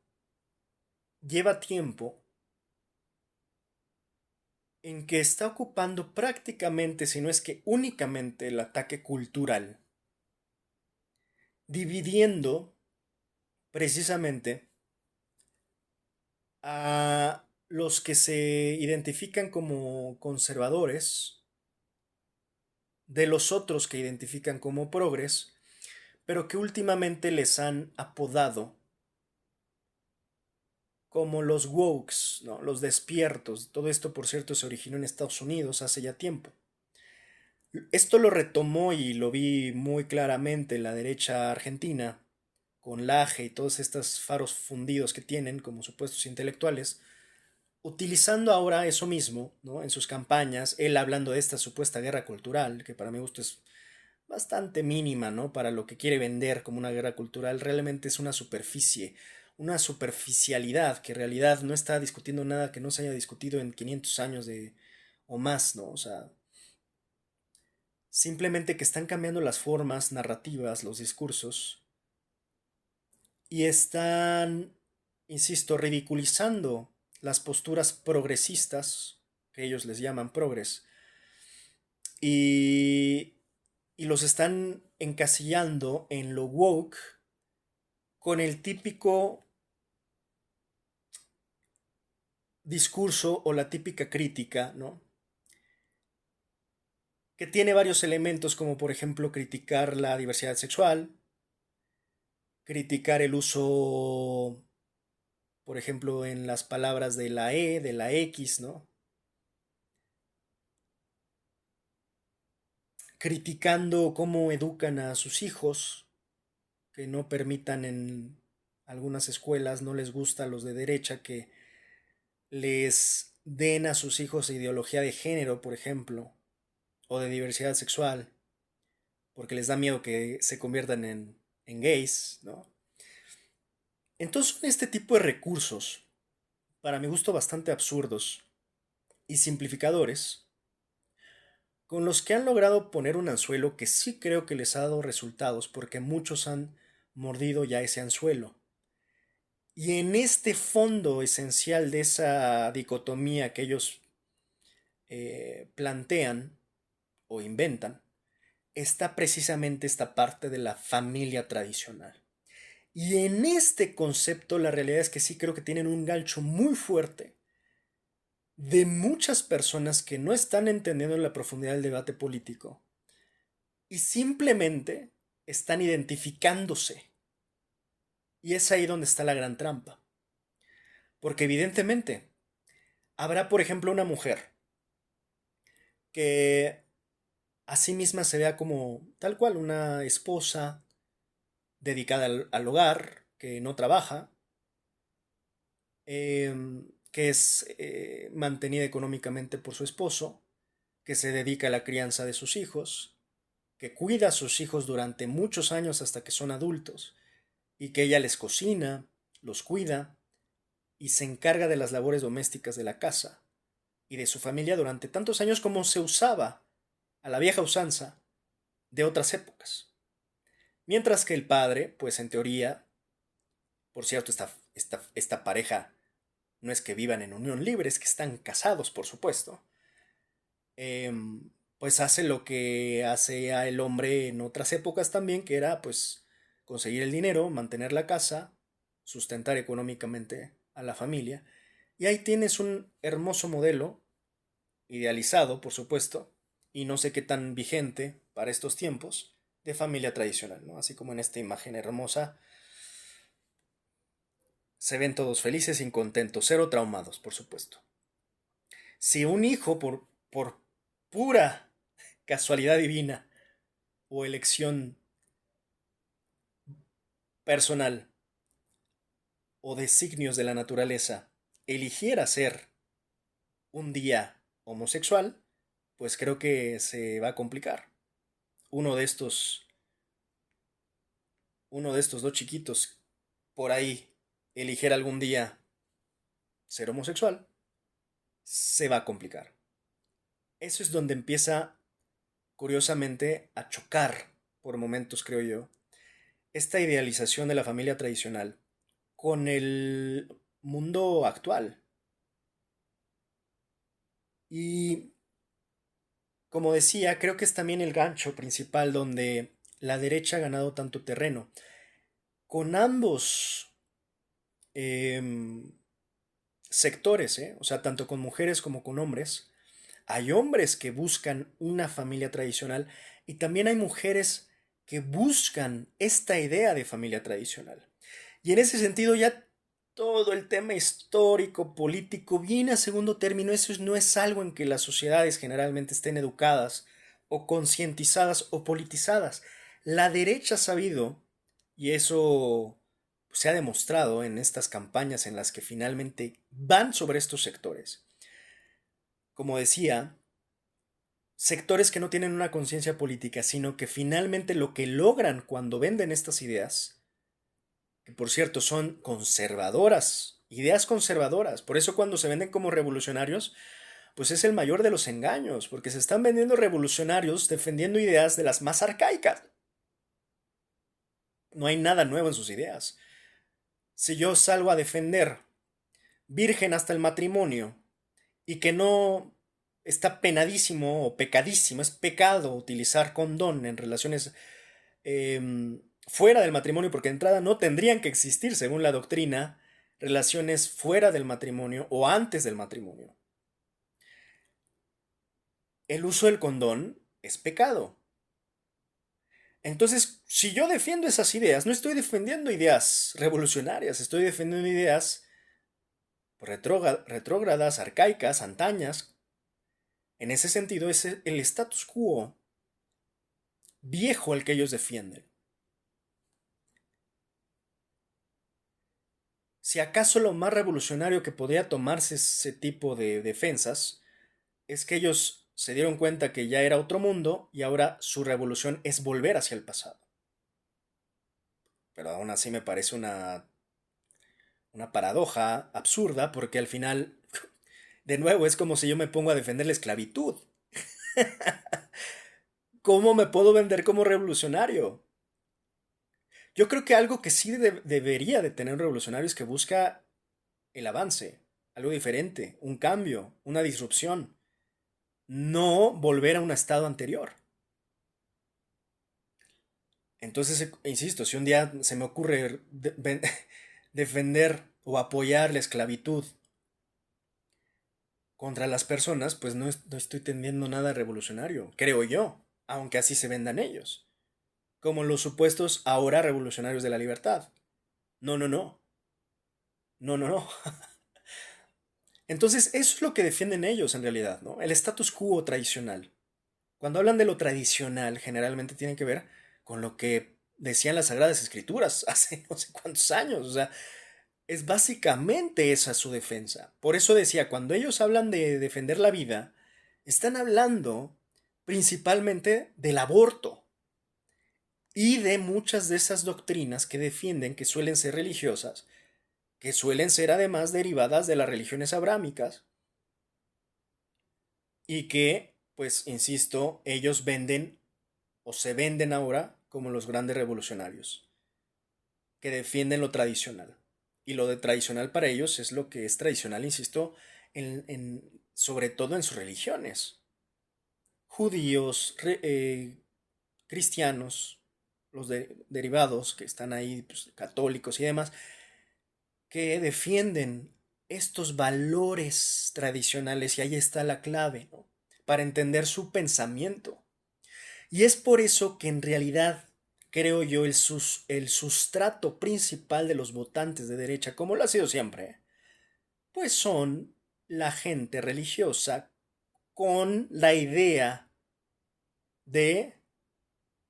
lleva tiempo. en que está ocupando prácticamente, si no es que únicamente, el ataque cultural, dividiendo precisamente a los que se identifican como conservadores de los otros que identifican como progres, pero que últimamente les han apodado como los wokes, ¿no? Los despiertos. Todo esto, por cierto, se originó en Estados Unidos hace ya tiempo. Esto lo retomó y lo vi muy claramente en la derecha argentina, con Laje y todos estos faros fundidos que tienen como supuestos intelectuales, utilizando ahora eso mismo, ¿no? En sus campañas, él hablando de esta supuesta guerra cultural, que para mi gusto es bastante mínima, ¿no? Para lo que quiere vender como una guerra cultural, realmente es una superficie, una superficialidad que en realidad no está discutiendo nada que no se haya discutido en 500 años de, o más, ¿no? O sea, simplemente que están cambiando las formas narrativas, los discursos, y están, insisto, ridiculizando las posturas progresistas, que ellos les llaman progres, y, y los están encasillando en lo woke con el típico discurso o la típica crítica, ¿no? Que tiene varios elementos como por ejemplo criticar la diversidad sexual, criticar el uso, por ejemplo, en las palabras de la E, de la X, ¿no? Criticando cómo educan a sus hijos, que no permitan en algunas escuelas, no les gusta a los de derecha que les den a sus hijos ideología de género, por ejemplo, o de diversidad sexual, porque les da miedo que se conviertan en gays, ¿no? Entonces son este tipo de recursos, para mi gusto bastante absurdos y simplificadores, con los que han logrado poner un anzuelo que sí creo que les ha dado resultados, porque muchos han mordido ya ese anzuelo. Y en este fondo esencial de esa dicotomía que ellos plantean o inventan, está precisamente esta parte de la familia tradicional. Y en este concepto la realidad es que sí creo que tienen un gancho muy fuerte de muchas personas que no están entendiendo la profundidad del debate político y simplemente están identificándose. Y es ahí donde está la gran trampa. Porque evidentemente habrá, por ejemplo, una mujer que a sí misma se vea como tal cual una esposa dedicada al hogar, que no trabaja, que es mantenida económicamente por su esposo, que se dedica a la crianza de sus hijos, que cuida a sus hijos durante muchos años hasta que son adultos, y que ella les cocina, los cuida y se encarga de las labores domésticas de la casa y de su familia durante tantos años como se usaba a la vieja usanza de otras épocas. Mientras que el padre, pues en teoría, por cierto, esta pareja no es que vivan en unión libre, es que están casados, por supuesto, pues hace lo que hace a el hombre en otras épocas también, que era pues conseguir el dinero, mantener la casa, sustentar económicamente a la familia. Y ahí tienes un hermoso modelo, idealizado, por supuesto, y no sé qué tan vigente para estos tiempos, de familia tradicional, ¿no? Así como en esta imagen hermosa, se ven todos felices y contentos, cero traumados, por supuesto. Si un hijo, por pura casualidad divina o elección personal o designios de la naturaleza, eligiera ser un día homosexual, pues creo que se va a complicar. Uno de estos, uno de estos dos chiquitos por ahí eligiera algún día ser homosexual, se va a complicar. Eso es donde empieza, curiosamente, a chocar por momentos, creo yo, esta idealización de la familia tradicional con el mundo actual. Y como decía, creo que es también el gancho principal donde la derecha ha ganado tanto terreno. Con ambos em, sectores, ¿eh? O sea, tanto con mujeres como con hombres. Hay hombres que buscan una familia tradicional y también hay mujeres que buscan esta idea de familia tradicional. Y en ese sentido ya todo el tema histórico, político, viene a segundo término. Eso no es algo en que las sociedades generalmente estén educadas o concientizadas o politizadas. La derecha ha sabido, y eso se ha demostrado en estas campañas en las que finalmente van sobre estos sectores. Como decía, sectores que no tienen una conciencia política, sino que finalmente lo que logran cuando venden estas ideas, que por cierto son conservadoras, ideas conservadoras, por eso cuando se venden como revolucionarios, pues es el mayor de los engaños, porque se están vendiendo revolucionarios defendiendo ideas de las más arcaicas. No hay nada nuevo en sus ideas. Si yo salgo a defender virgen hasta el matrimonio y que no está penadísimo o pecadísimo, es pecado utilizar condón en relaciones fuera del matrimonio, porque de entrada no tendrían que existir, según la doctrina, relaciones fuera del matrimonio o antes del matrimonio. El uso del condón es pecado. Entonces, si yo defiendo esas ideas, no estoy defendiendo ideas revolucionarias, estoy defendiendo ideas retrógradas, arcaicas, antañas. En ese sentido, es el status quo viejo el que ellos defienden. Si acaso lo más revolucionario que podría tomarse ese tipo de defensas es que ellos se dieron cuenta que ya era otro mundo y ahora su revolución es volver hacia el pasado. Pero aún así me parece una paradoja absurda porque al final, de nuevo, es como si yo me pongo a defender la esclavitud. ¿Cómo me puedo vender como revolucionario? Yo creo que algo que sí debería de tener un revolucionario es que busca el avance, algo diferente, un cambio, una disrupción, no volver a un estado anterior. Entonces, insisto, si un día se me ocurre defender o apoyar la esclavitud contra las personas, pues no estoy tendiendo nada revolucionario, creo yo, aunque así se vendan ellos, como los supuestos ahora revolucionarios de la libertad. No, no, no, no, no, no. Entonces, eso es lo que defienden ellos en realidad, ¿no? El status quo tradicional. Cuando hablan de lo tradicional, generalmente tiene que ver con lo que decían las Sagradas Escrituras hace no sé cuántos años. O sea, es básicamente esa su defensa. Por eso decía, cuando ellos hablan de defender la vida, están hablando principalmente del aborto y de muchas de esas doctrinas que defienden que suelen ser religiosas, que suelen ser además derivadas de las religiones abrámicas y que, pues, insisto, ellos venden o se venden ahora como los grandes revolucionarios, que defienden lo tradicional. Y lo de tradicional para ellos es lo que es tradicional, insisto, sobre todo en sus religiones. Judíos, cristianos, los derivados que están ahí, pues, católicos y demás, que defienden estos valores tradicionales y ahí está la clave, ¿no? Para entender su pensamiento. Y es por eso que en realidad creo yo el sustrato principal de los votantes de derecha, como lo ha sido siempre, pues son la gente religiosa con la idea de,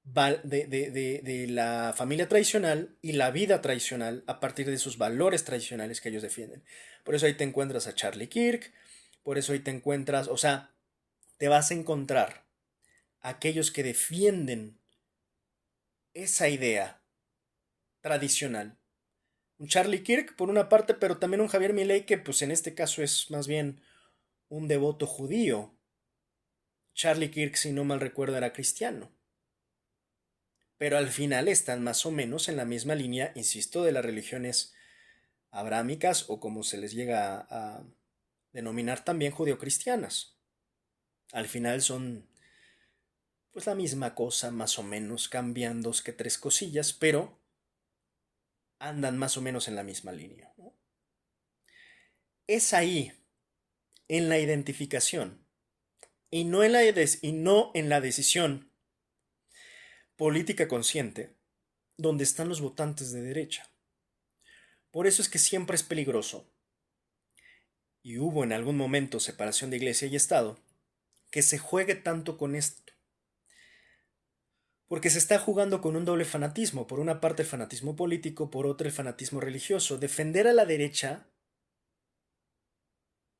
de la familia tradicional y la vida tradicional a partir de sus valores tradicionales que ellos defienden. Por eso ahí te encuentras a Charlie Kirk, por eso ahí te encuentras, o sea, te vas a encontrar a aquellos que defienden esa idea tradicional. Un Charlie Kirk por una parte, pero también un Javier Milei que pues en este caso es más bien un devoto judío. Charlie Kirk, si no mal recuerdo, era cristiano. Pero al final están más o menos en la misma línea, insisto, de las religiones abrámicas o como se les llega a denominar también judeocristianas. Al final son pues la misma cosa, más o menos, cambian dos que tres cosillas, pero andan más o menos en la misma línea, ¿no? Es ahí, en la identificación, y no en la decisión política consciente, donde están los votantes de derecha. Por eso es que siempre es peligroso, y hubo en algún momento separación de iglesia y Estado, que se juegue tanto con esto. Porque se está jugando con un doble fanatismo. Por una parte el fanatismo político, por otra el fanatismo religioso. Defender a la derecha,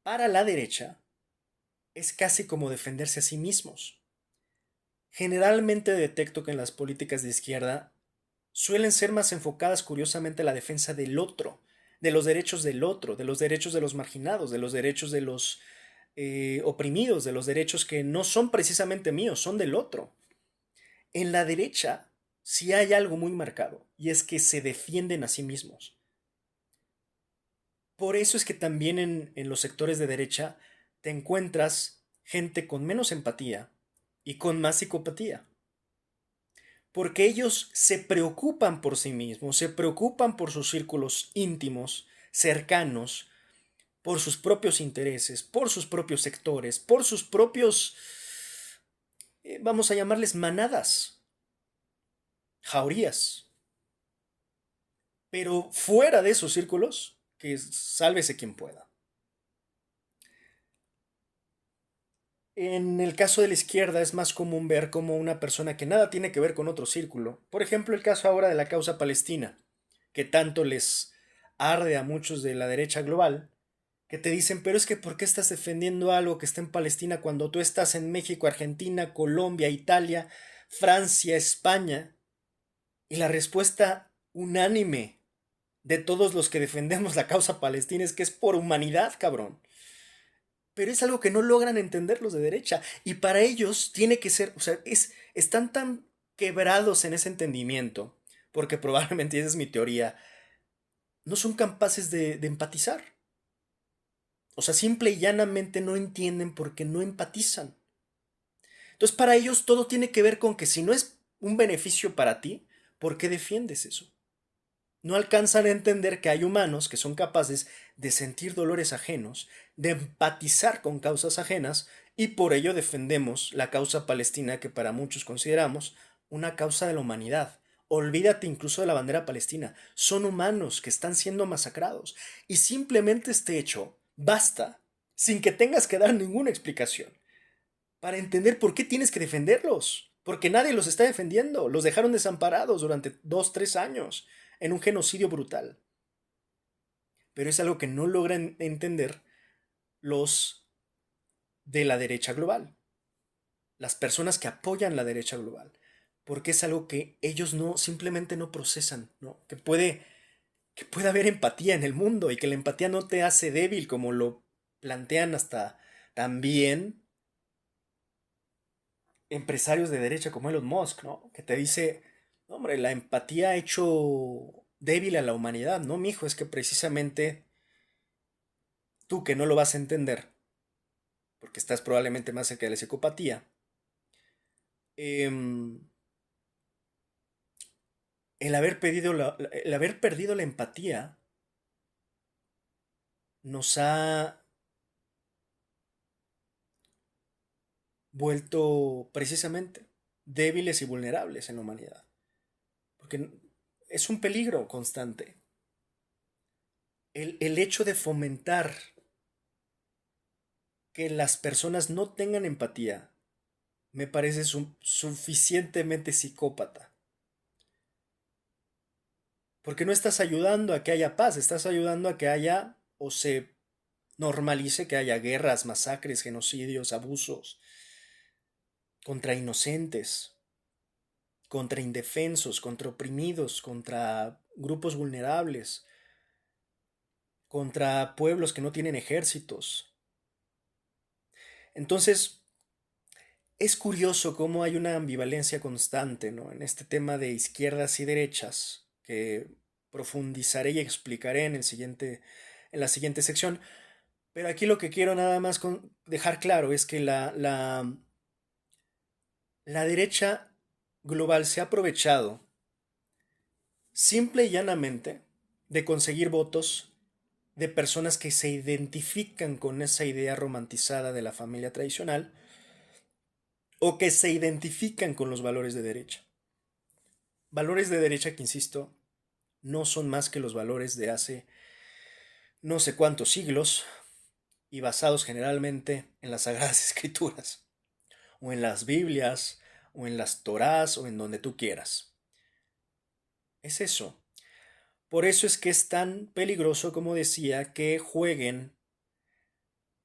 para la derecha, es casi como defenderse a sí mismos. Generalmente detecto que en las políticas de izquierda suelen ser más enfocadas curiosamente a la defensa del otro, de los derechos del otro, de los derechos de los marginados, de los derechos de los oprimidos, de los derechos que no son precisamente míos, son del otro. En la derecha sí hay algo muy marcado, y es que se defienden a sí mismos. Por eso es que también en los sectores de derecha te encuentras gente con menos empatía y con más psicopatía. Porque ellos se preocupan por sí mismos, se preocupan por sus círculos íntimos, cercanos, por sus propios intereses, por sus propios sectores, por sus propios, vamos a llamarles manadas, jaurías. Pero fuera de esos círculos, que sálvese quien pueda. En el caso de la izquierda es más común ver como una persona que nada tiene que ver con otro círculo. Por ejemplo, el caso ahora de la causa palestina, que tanto les arde a muchos de la derecha global, que te dicen, pero es que ¿por qué estás defendiendo algo que está en Palestina cuando tú estás en México, Argentina, Colombia, Italia, Francia, España? Y la respuesta unánime de todos los que defendemos la causa palestina es que es por humanidad, cabrón. Pero es algo que no logran entender los de derecha. Y para ellos tiene que ser, o sea, están tan quebrados en ese entendimiento, porque probablemente esa es mi teoría, no son capaces de empatizar. O sea, simple y llanamente no entienden porque no empatizan. Entonces, para ellos todo tiene que ver con que si no es un beneficio para ti, ¿por qué defiendes eso? No alcanzan a entender que hay humanos que son capaces de sentir dolores ajenos, de empatizar con causas ajenas, y por ello defendemos la causa palestina que para muchos consideramos una causa de la humanidad. Olvídate incluso de la bandera palestina. Son humanos que están siendo masacrados. Y simplemente este hecho basta, sin que tengas que dar ninguna explicación, para entender por qué tienes que defenderlos. Porque nadie los está defendiendo. Los dejaron desamparados durante 2, 3 años en un genocidio brutal. Pero es algo que no logran entender los de la derecha global. Las personas que apoyan la derecha global. Porque es algo que ellos no, simplemente no procesan, ¿no? Que puede haber empatía en el mundo y que la empatía no te hace débil como lo plantean hasta también empresarios de derecha como Elon Musk, ¿no? Que te dice, hombre, la empatía ha hecho débil a la humanidad, ¿no, mijo? Es que precisamente tú que no lo vas a entender, porque estás probablemente más cerca de la psicopatía, em, el haber perdido la empatía nos ha vuelto precisamente débiles y vulnerables en la humanidad, porque es un peligro constante. El hecho de fomentar que las personas no tengan empatía me parece suficientemente psicópata. Porque no estás ayudando a que haya paz, estás ayudando a que haya o se normalice que haya guerras, masacres, genocidios, abusos contra inocentes, contra indefensos, contra oprimidos, contra grupos vulnerables, contra pueblos que no tienen ejércitos. Entonces, es curioso cómo hay una ambivalencia constante, ¿no? En este tema de izquierdas y derechas, que profundizaré y explicaré en la siguiente sección, Pero aquí lo que quiero nada más dejar claro es que la derecha global se ha aprovechado simple y llanamente de conseguir votos de personas que se identifican con esa idea romantizada de la familia tradicional o que se identifican con los valores de derecha. Valores de derecha que, insisto, no son más que los valores de hace no sé cuántos siglos y basados generalmente en las Sagradas Escrituras, o en las Biblias, o en las Torás, o en donde tú quieras. Es eso. Por eso es que es tan peligroso, como decía, que jueguen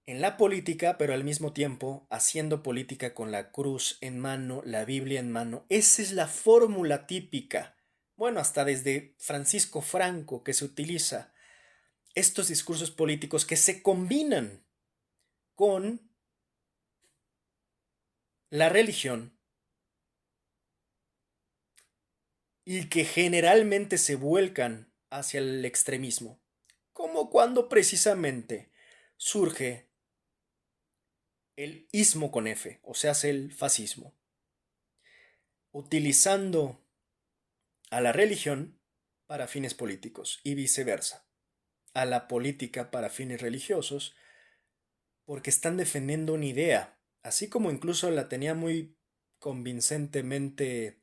en la política, pero al mismo tiempo haciendo política con la cruz en mano, la Biblia en mano. Esa es la fórmula típica. Bueno, hasta desde Francisco Franco que se utiliza estos discursos políticos que se combinan con la religión y que generalmente se vuelcan hacia el extremismo, como cuando precisamente surge el ismo con F, o sea, el fascismo, utilizando a la religión para fines políticos y viceversa, a la política para fines religiosos, porque están defendiendo una idea, así como incluso la tenía muy convincentemente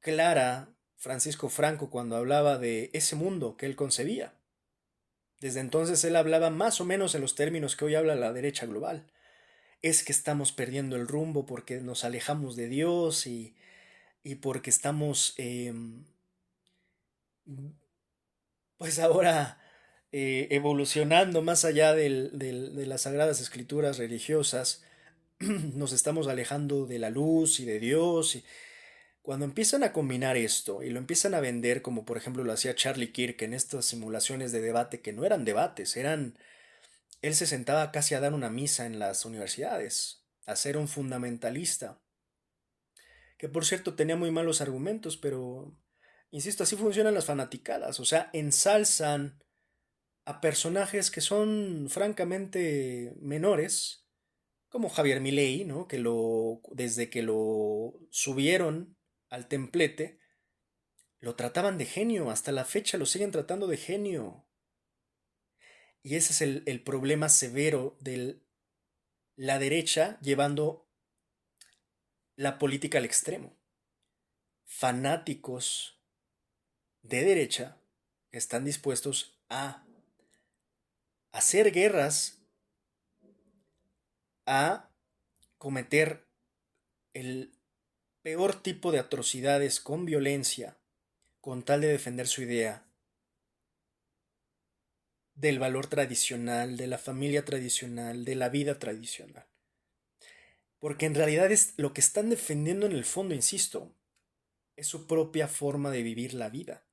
clara Francisco Franco cuando hablaba de ese mundo que él concebía. Desde entonces él hablaba más o menos en los términos que hoy habla la derecha global. Es que estamos perdiendo el rumbo porque nos alejamos de Dios y porque estamos, pues ahora, evolucionando más allá de las sagradas escrituras religiosas. Nos estamos alejando de la luz y de Dios. Y cuando empiezan a combinar esto y lo empiezan a vender, como por ejemplo lo hacía Charlie Kirk en estas simulaciones de debate que no eran debates, eran. Él se sentaba casi a dar una misa en las universidades, a ser un fundamentalista, que por cierto tenía muy malos argumentos, pero, insisto, así funcionan las fanaticadas, o sea, ensalzan a personajes que son francamente menores, como Javier Milei, ¿no? Desde que lo subieron al templete, lo trataban de genio, hasta la fecha lo siguen tratando de genio. Y ese es el problema severo de la derecha llevando la política al extremo. Fanáticos de derecha están dispuestos a hacer guerras, a cometer el peor tipo de atrocidades con violencia, con tal de defender su idea del valor tradicional, de la familia tradicional, de la vida tradicional. Porque en realidad es lo que están defendiendo en el fondo, insisto, es su propia forma de vivir la vida.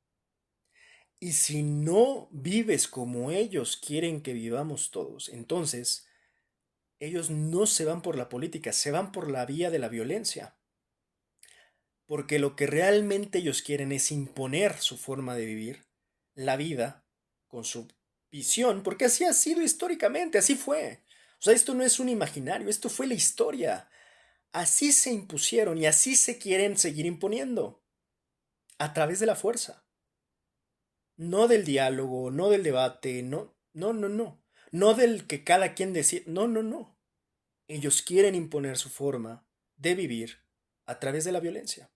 Y si no vives como ellos quieren que vivamos todos, entonces ellos no se van por la política, se van por la vía de la violencia. Porque lo que realmente ellos quieren es imponer su forma de vivir, la vida, con su visión, porque así ha sido históricamente, así fue. O sea, esto no es un imaginario, esto fue la historia. Así se impusieron y así se quieren seguir imponiendo, a través de la fuerza. No del diálogo, no del debate, no, no, no, no. No del que cada quien decide, no, no, no. Ellos quieren imponer su forma de vivir a través de la violencia.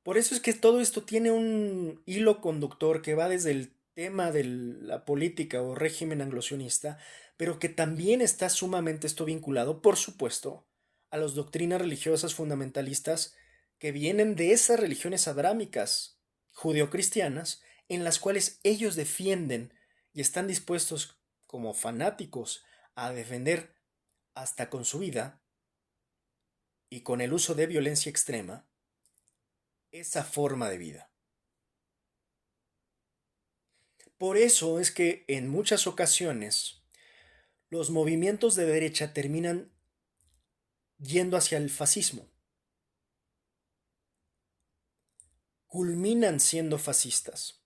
Por eso es que todo esto tiene un hilo conductor que va desde el tema de la política o régimen anglosionista, pero que también está sumamente esto vinculado, por supuesto, a las doctrinas religiosas fundamentalistas que vienen de esas religiones abrámicas judeocristianas en las cuales ellos defienden y están dispuestos como fanáticos a defender hasta con su vida y con el uso de violencia extrema esa forma de vida. Por eso es que en muchas ocasiones los movimientos de derecha terminan yendo hacia el fascismo, culminan siendo fascistas,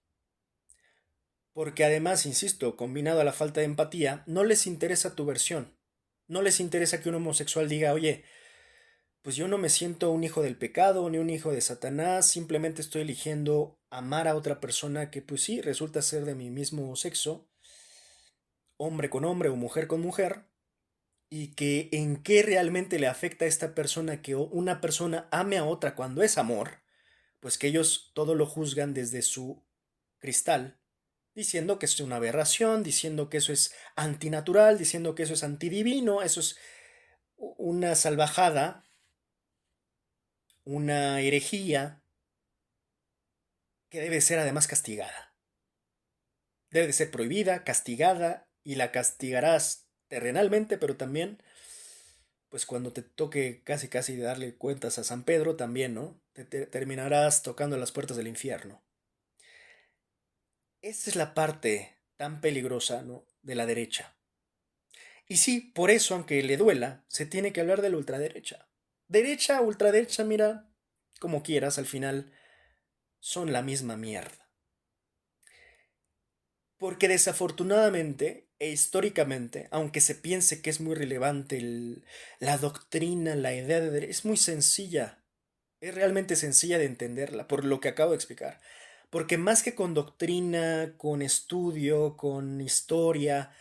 Porque además, insisto, combinado a la falta de empatía, no les interesa tu versión. No les interesa que un homosexual diga, oye, pues yo no me siento un hijo del pecado ni un hijo de Satanás, simplemente estoy eligiendo amar a otra persona que pues sí, resulta ser de mi mismo sexo, hombre con hombre o mujer con mujer, y que en qué realmente le afecta a esta persona que una persona ame a otra cuando es amor, pues que ellos todo lo juzgan desde su cristal, diciendo que es una aberración, diciendo que eso es antinatural, diciendo que eso es antidivino, eso es una salvajada, una herejía que debe ser además castigada. Debe de ser prohibida, castigada, y la castigarás terrenalmente, pero también, pues cuando te toque casi casi darle cuentas a San Pedro, también, ¿no? Te terminarás tocando las puertas del infierno. Esa es la parte tan peligrosa, ¿no?, de la derecha. Y sí, por eso, aunque le duela, se tiene que hablar de la ultraderecha. Derecha, ultraderecha, mira, como quieras, al final son la misma mierda. Porque desafortunadamente e históricamente, aunque se piense que es muy relevante la doctrina, la idea de derecha, es muy sencilla. Es realmente sencilla de entenderla, por lo que acabo de explicar. Porque más que con doctrina, con estudio, con historia,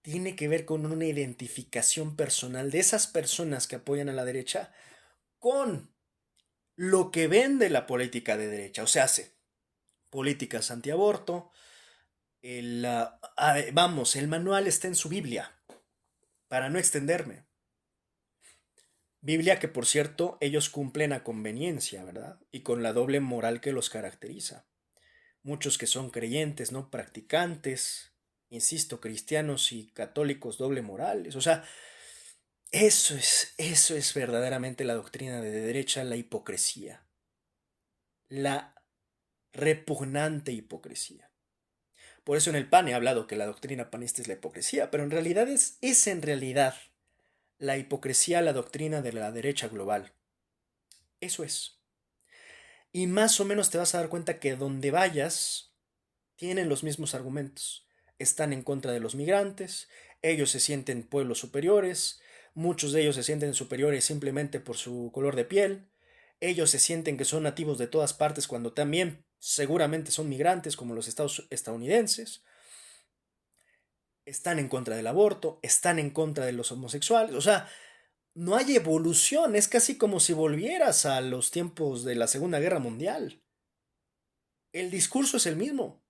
tiene que ver con una identificación personal de esas personas que apoyan a la derecha con lo que vende la política de derecha. O sea, hace políticas antiaborto. Vamos, el manual está en su Biblia, para no extenderme. Biblia que, por cierto, ellos cumplen a conveniencia, ¿verdad? Y con la doble moral que los caracteriza. Muchos que son creyentes, no practicantes, insisto, cristianos y católicos doble morales. O sea, eso es verdaderamente la doctrina de derecha, la hipocresía. La repugnante hipocresía. Por eso en el PAN he hablado que la doctrina panista es la hipocresía, pero en realidad es en realidad la hipocresía, la doctrina de la derecha global. Eso es. Y más o menos te vas a dar cuenta que donde vayas, tienen los mismos argumentos. Están en contra de los migrantes, ellos se sienten pueblos superiores, muchos de ellos se sienten superiores simplemente por su color de piel, ellos se sienten que son nativos de todas partes cuando también seguramente son migrantes como los estadounidenses, están en contra del aborto, están en contra de los homosexuales, o sea, no hay evolución, es casi como si volvieras a los tiempos de la Segunda Guerra Mundial. El discurso es el mismo.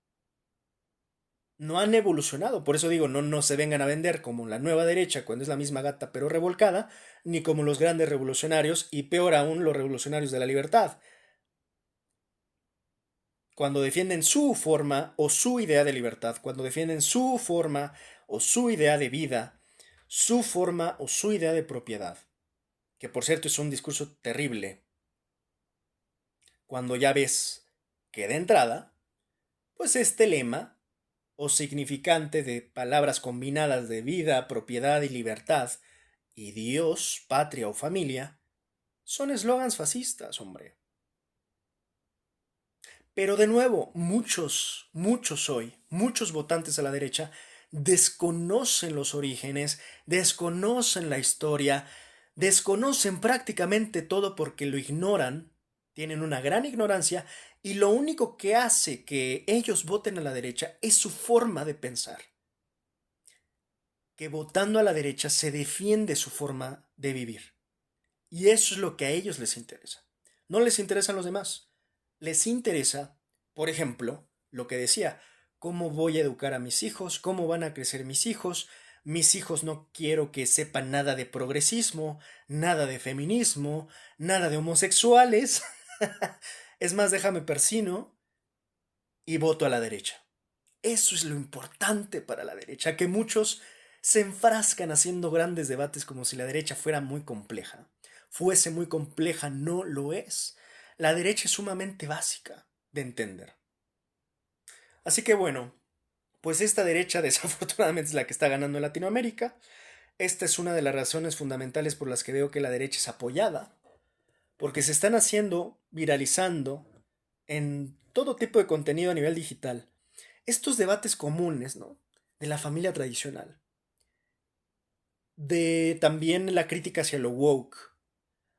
No han evolucionado, por eso digo, no se vengan a vender como la nueva derecha cuando es la misma gata pero revolcada, ni como los grandes revolucionarios y peor aún los revolucionarios de la libertad, cuando defienden su forma o su idea de libertad, cuando defienden su forma o su idea de vida, su forma o su idea de propiedad, que por cierto es un discurso terrible, cuando ya ves que de entrada, pues este lema o significante de palabras combinadas de vida, propiedad y libertad, y Dios, patria o familia, son eslogans fascistas, hombre. Pero de nuevo, muchos hoy, muchos votantes a la derecha, desconocen los orígenes, desconocen la historia, desconocen prácticamente todo porque lo ignoran, tienen una gran ignorancia y lo único que hace que ellos voten a la derecha es su forma de pensar. Que votando a la derecha se defiende su forma de vivir. Y eso es lo que a ellos les interesa. No les interesan los demás. Les interesa, por ejemplo, lo que decía, cómo voy a educar a mis hijos, cómo van a crecer mis hijos. Mis hijos no quiero que sepan nada de progresismo, nada de feminismo, nada de homosexuales. Es más, déjame persino y voto a la derecha. Eso es lo importante para la derecha, que muchos se enfrascan haciendo grandes debates como si la derecha fuera muy compleja. Fuese muy compleja, no lo es. La derecha es sumamente básica de entender. Así que bueno, pues esta derecha desafortunadamente es la que está ganando en Latinoamérica. Esta es una de las razones fundamentales por las que veo que la derecha es apoyada, porque se están haciendo, viralizando en todo tipo de contenido a nivel digital. estos debates comunes, ¿no? De la familia tradicional, de también la crítica hacia lo woke,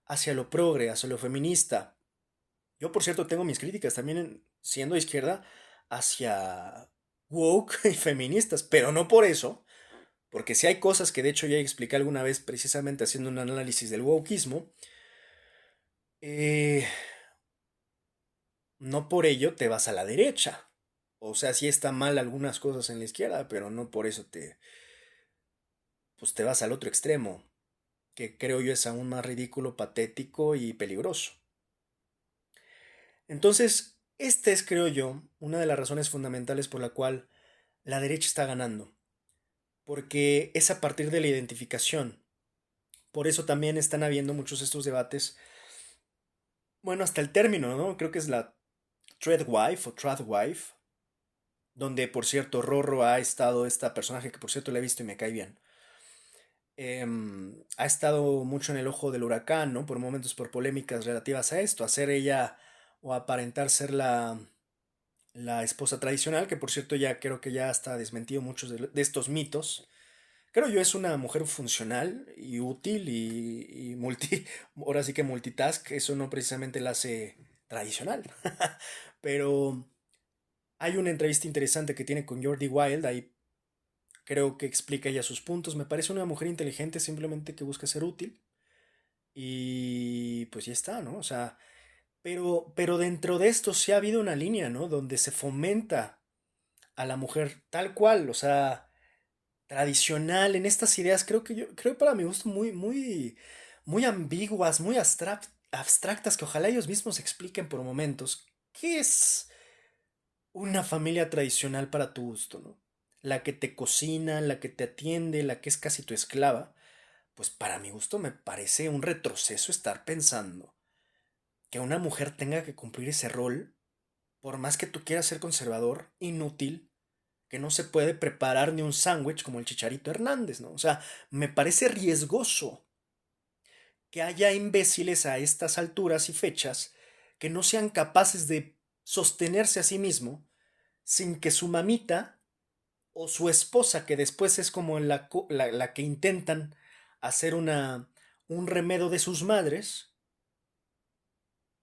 hacia lo progre, hacia lo feminista. Yo, por cierto, tengo mis críticas también siendo izquierda hacia woke y feministas, pero no por eso, porque si hay cosas que de hecho ya expliqué alguna vez precisamente haciendo un análisis del wokeismo, eh, no por ello te vas a la derecha. O sea, sí está mal algunas cosas en la izquierda, pero no por eso pues te vas al otro extremo, que creo yo es aún más ridículo, patético y peligroso. Entonces, esta es, creo yo, una de las razones fundamentales por la cual la derecha está ganando, porque es a partir de la identificación. Por eso también están habiendo muchos de estos debates, bueno, hasta el término, ¿no? Creo que es la Threadwife o Tradwife, donde por cierto Rorro ha estado, esta personaje que por cierto la he visto y me cae bien, ha estado mucho en el ojo del huracán, ¿no? Por momentos, por polémicas relativas a esto, a ser ella o aparentar ser la esposa tradicional, que por cierto ya creo que ya está desmentido muchos de estos mitos. Creo yo es una mujer funcional y útil y ahora sí que multitask, eso no precisamente la hace tradicional. Pero hay una entrevista interesante que tiene con Jordi Wild, ahí creo que explica ella sus puntos. Me parece una mujer inteligente, simplemente que busca ser útil. Y pues ya está, ¿no? O sea, pero dentro de esto sí ha habido una línea, ¿no? Donde se fomenta a la mujer tal cual, o sea, tradicional en estas ideas, creo para mi gusto muy ambiguas, muy abstractas, que ojalá ellos mismos expliquen por momentos. ¿Qué es una familia tradicional para tu gusto, ¿no? La que te cocina, la que te atiende, la que es casi tu esclava. Pues para mi gusto me parece un retroceso estar pensando que una mujer tenga que cumplir ese rol, por más que tú quieras ser conservador, inútil, que no se puede preparar ni un sándwich como el Chicharito Hernández, ¿no? O sea, me parece riesgoso que haya imbéciles a estas alturas y fechas que no sean capaces de sostenerse a sí mismo sin que su mamita o su esposa, que después es como la que intentan hacer un remedio de sus madres,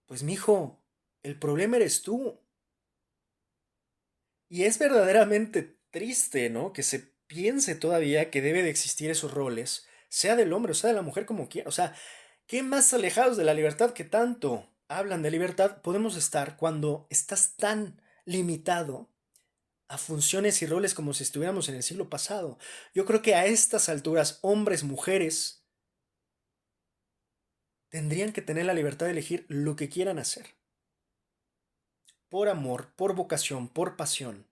pues mijo, el problema eres tú. Y es verdaderamente triste, ¿no? Que se piense todavía que debe de existir esos roles, sea del hombre o sea de la mujer como quiera. O sea, ¿qué más alejados de la libertad que tanto hablan de libertad podemos estar cuando estás tan limitado a funciones y roles como si estuviéramos en el siglo pasado? Yo creo que a estas alturas, hombres, mujeres, tendrían que tener la libertad de elegir lo que quieran hacer. Por amor, por vocación, por pasión.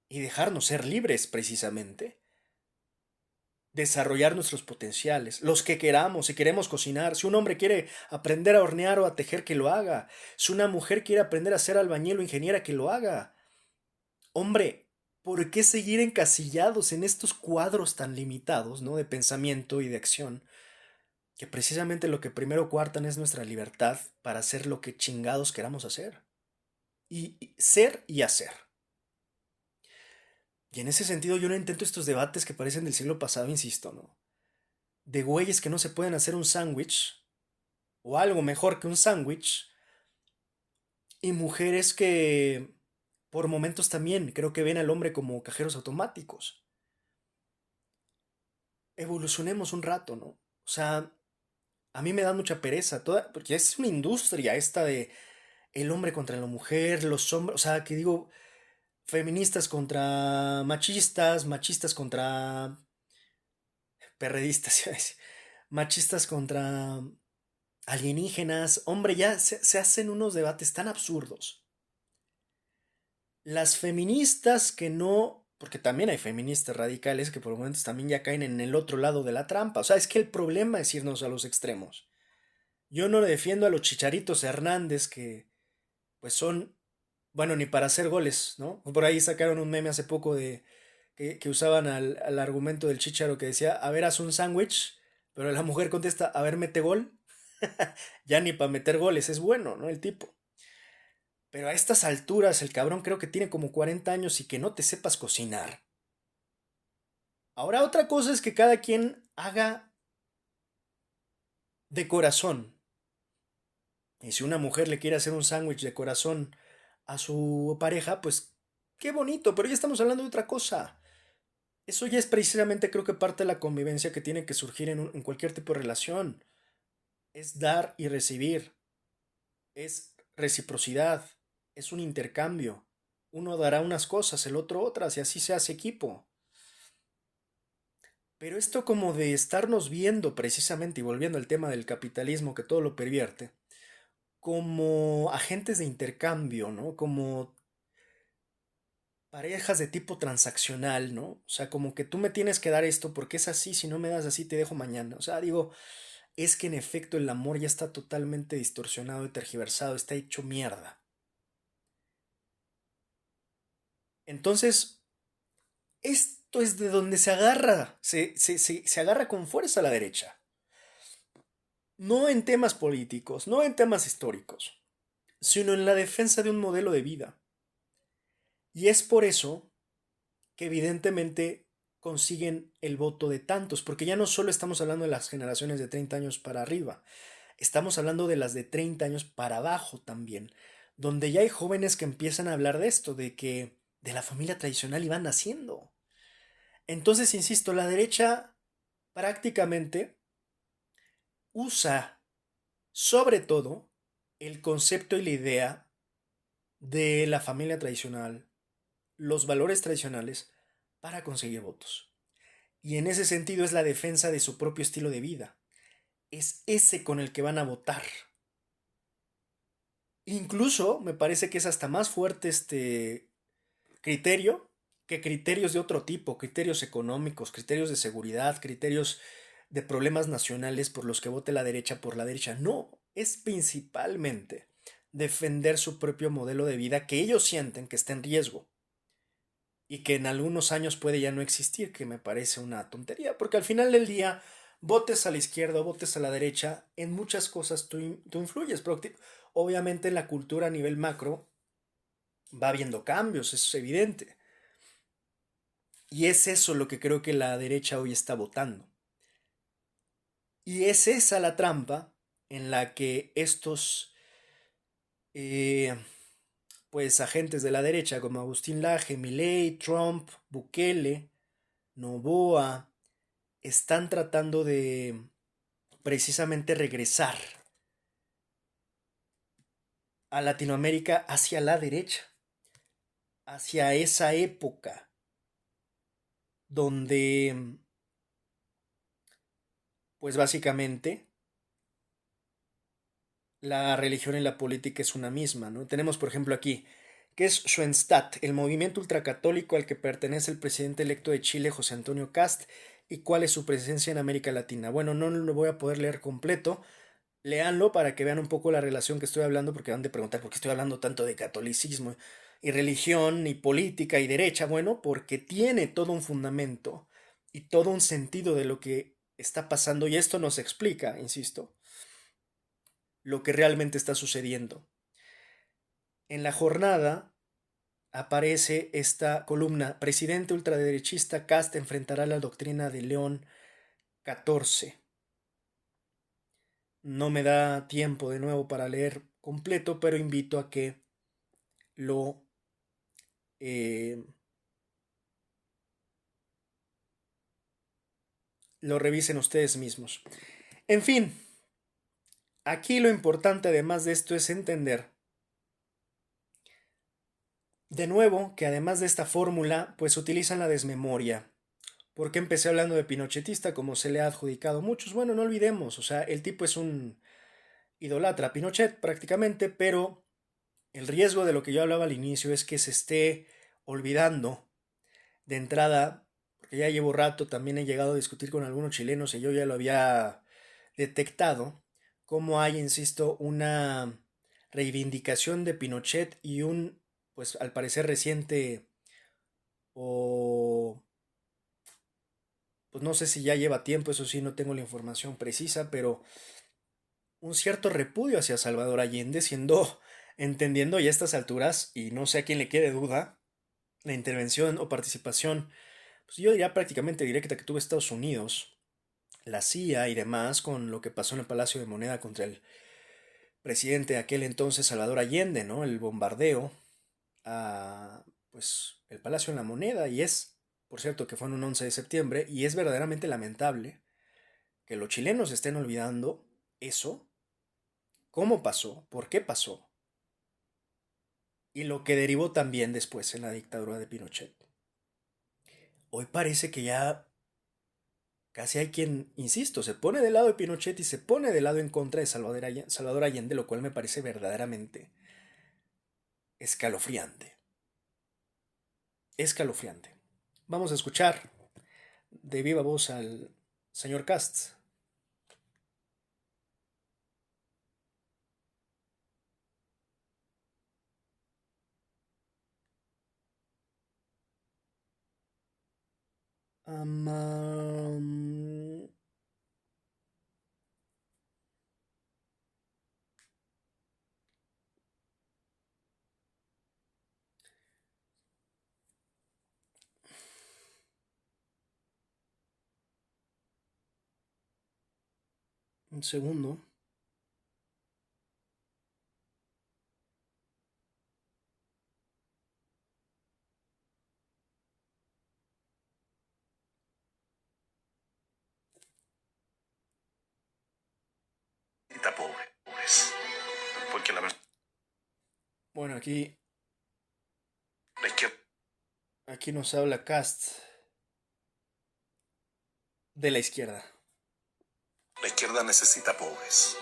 Y dejarnos ser libres precisamente. Desarrollar nuestros potenciales, los que queramos, si queremos cocinar, si un hombre quiere aprender a hornear o a tejer, que lo haga, si una mujer quiere aprender a ser albañil o ingeniera, que lo haga. Hombre, ¿por qué seguir encasillados en estos cuadros tan limitados, ¿no? De pensamiento y de acción, que precisamente lo que primero coartan es nuestra libertad para hacer lo que chingados queramos hacer? Y ser y hacer. Y en ese sentido yo no intento estos debates que parecen del siglo pasado, insisto, ¿no? De güeyes que no se pueden hacer un sándwich, o algo mejor que un sándwich, y mujeres que por momentos también creo que ven al hombre como cajeros automáticos. Evolucionemos un rato, ¿no? O sea, a mí me da mucha pereza, porque es una industria esta de el hombre contra la mujer, los hombres, o sea, que digo, feministas contra machistas, machistas contra perredistas, iba a decir, machistas contra alienígenas, hombre, ya se hacen unos debates tan absurdos. Las feministas que no, porque también hay feministas radicales que por momentos también ya caen en el otro lado de la trampa. O sea, es que el problema es irnos a los extremos. Yo no le defiendo a los Chicharitos Hernández que pues son, bueno, ni para hacer goles, ¿no? Por ahí sacaron un meme hace poco de que usaban al argumento del Chicharo que decía, a ver, haz un sándwich, pero la mujer contesta, a ver, mete gol. Ya ni para meter goles, es bueno, ¿no? El tipo. Pero a estas alturas el cabrón creo que tiene como 40 años y que no te sepas cocinar. Ahora otra cosa es que cada quien haga de corazón. Y si una mujer le quiere hacer un sándwich de corazón a su pareja, pues qué bonito, pero ya estamos hablando de otra cosa. Eso ya es precisamente creo que parte de la convivencia que tiene que surgir en cualquier tipo de relación. Es dar y recibir, es reciprocidad, es un intercambio. Uno dará unas cosas, el otro otras, y así se hace equipo. Pero esto como de estarnos viendo precisamente, y volviendo al tema del capitalismo que todo lo pervierte, como agentes de intercambio, ¿no? Como parejas de tipo transaccional, ¿no? O sea, como que tú me tienes que dar esto porque es así, si no me das así te dejo mañana. O sea, digo, es que en efecto el amor ya está totalmente distorsionado y tergiversado, está hecho mierda. Entonces, esto es de donde se agarra, se agarra con fuerza a la derecha. No en temas políticos, no en temas históricos, sino en la defensa de un modelo de vida. Y es por eso que evidentemente consiguen el voto de tantos, porque ya no solo estamos hablando de las generaciones de 30 años para arriba, estamos hablando de las de 30 años para abajo también, donde ya hay jóvenes que empiezan a hablar de esto, de que de la familia tradicional iban naciendo. Entonces, insisto, la derecha prácticamente usa sobre todo el concepto y la idea de la familia tradicional, los valores tradicionales, para conseguir votos. Y en ese sentido es la defensa de su propio estilo de vida. Es ese con el que van a votar. Incluso me parece que es hasta más fuerte este criterio que criterios de otro tipo, criterios económicos, criterios de seguridad, criterios de problemas nacionales por los que vote la derecha por la derecha. No, es principalmente defender su propio modelo de vida que ellos sienten que está en riesgo y que en algunos años puede ya no existir, que me parece una tontería, porque al final del día, votes a la izquierda o votes a la derecha, en muchas cosas tú influyes, pero obviamente en la cultura a nivel macro va habiendo cambios, es evidente. Y es eso lo que creo que la derecha hoy está votando. Y es esa la trampa en la que estos eh, pues agentes de la derecha como Agustín Laje, Milei, Trump, Bukele, Noboa, están tratando de precisamente regresar a Latinoamérica hacia la derecha, hacia esa época donde, pues básicamente, la religión y la política es una misma, ¿no? Tenemos, por ejemplo, aquí, que es Schoenstatt, el movimiento ultracatólico al que pertenece el presidente electo de Chile, José Antonio Kast, y cuál es su presencia en América Latina. Bueno, no lo voy a poder leer completo, léanlo para que vean un poco la relación que estoy hablando, porque van de preguntar por qué estoy hablando tanto de catolicismo y religión y política y derecha. Bueno, porque tiene todo un fundamento y todo un sentido de lo que está pasando y esto nos explica, insisto, lo que realmente está sucediendo. En la jornada aparece esta columna: presidente ultraderechista Kast enfrentará la doctrina de León XIV. No me da tiempo de nuevo para leer completo, pero invito a que lo, eh, lo revisen ustedes mismos. En fin, aquí lo importante además de esto es entender, de nuevo, que además de esta fórmula, pues utilizan la desmemoria. ¿Por qué empecé hablando de pinochetista como se le ha adjudicado a muchos? Bueno, no olvidemos, o sea, el tipo es un idolatra a Pinochet prácticamente, pero el riesgo de lo que yo hablaba al inicio es que se esté olvidando de entrada, porque ya llevo rato, también he llegado a discutir con algunos chilenos y yo ya lo había detectado, cómo hay, insisto, una reivindicación de Pinochet y un, pues al parecer reciente, o pues no sé si ya lleva tiempo, eso sí, no tengo la información precisa, pero un cierto repudio hacia Salvador Allende, siendo Entendiendo ya a estas alturas, y no sé a quién le quede duda, la intervención o participación, pues yo diría prácticamente directa que tuvo Estados Unidos, la CIA y demás, con lo que pasó en el Palacio de Moneda contra el presidente de aquel entonces, Salvador Allende, ¿no? El bombardeo a, pues, el Palacio en la Moneda, y es, por cierto, que fue en un 11 de septiembre, y es verdaderamente lamentable que los chilenos estén olvidando eso, cómo pasó, por qué pasó, y lo que derivó también después en la dictadura de Pinochet. Hoy parece que ya casi hay quien, insisto, se pone del lado de Pinochet y se pone del lado en contra de Salvador Allende, lo cual me parece verdaderamente escalofriante. Escalofriante. Vamos a escuchar de viva voz al señor Cast. Um, un segundo. Pobres. Porque bueno, aquí nos habla Cast de la izquierda. La izquierda necesita pobres.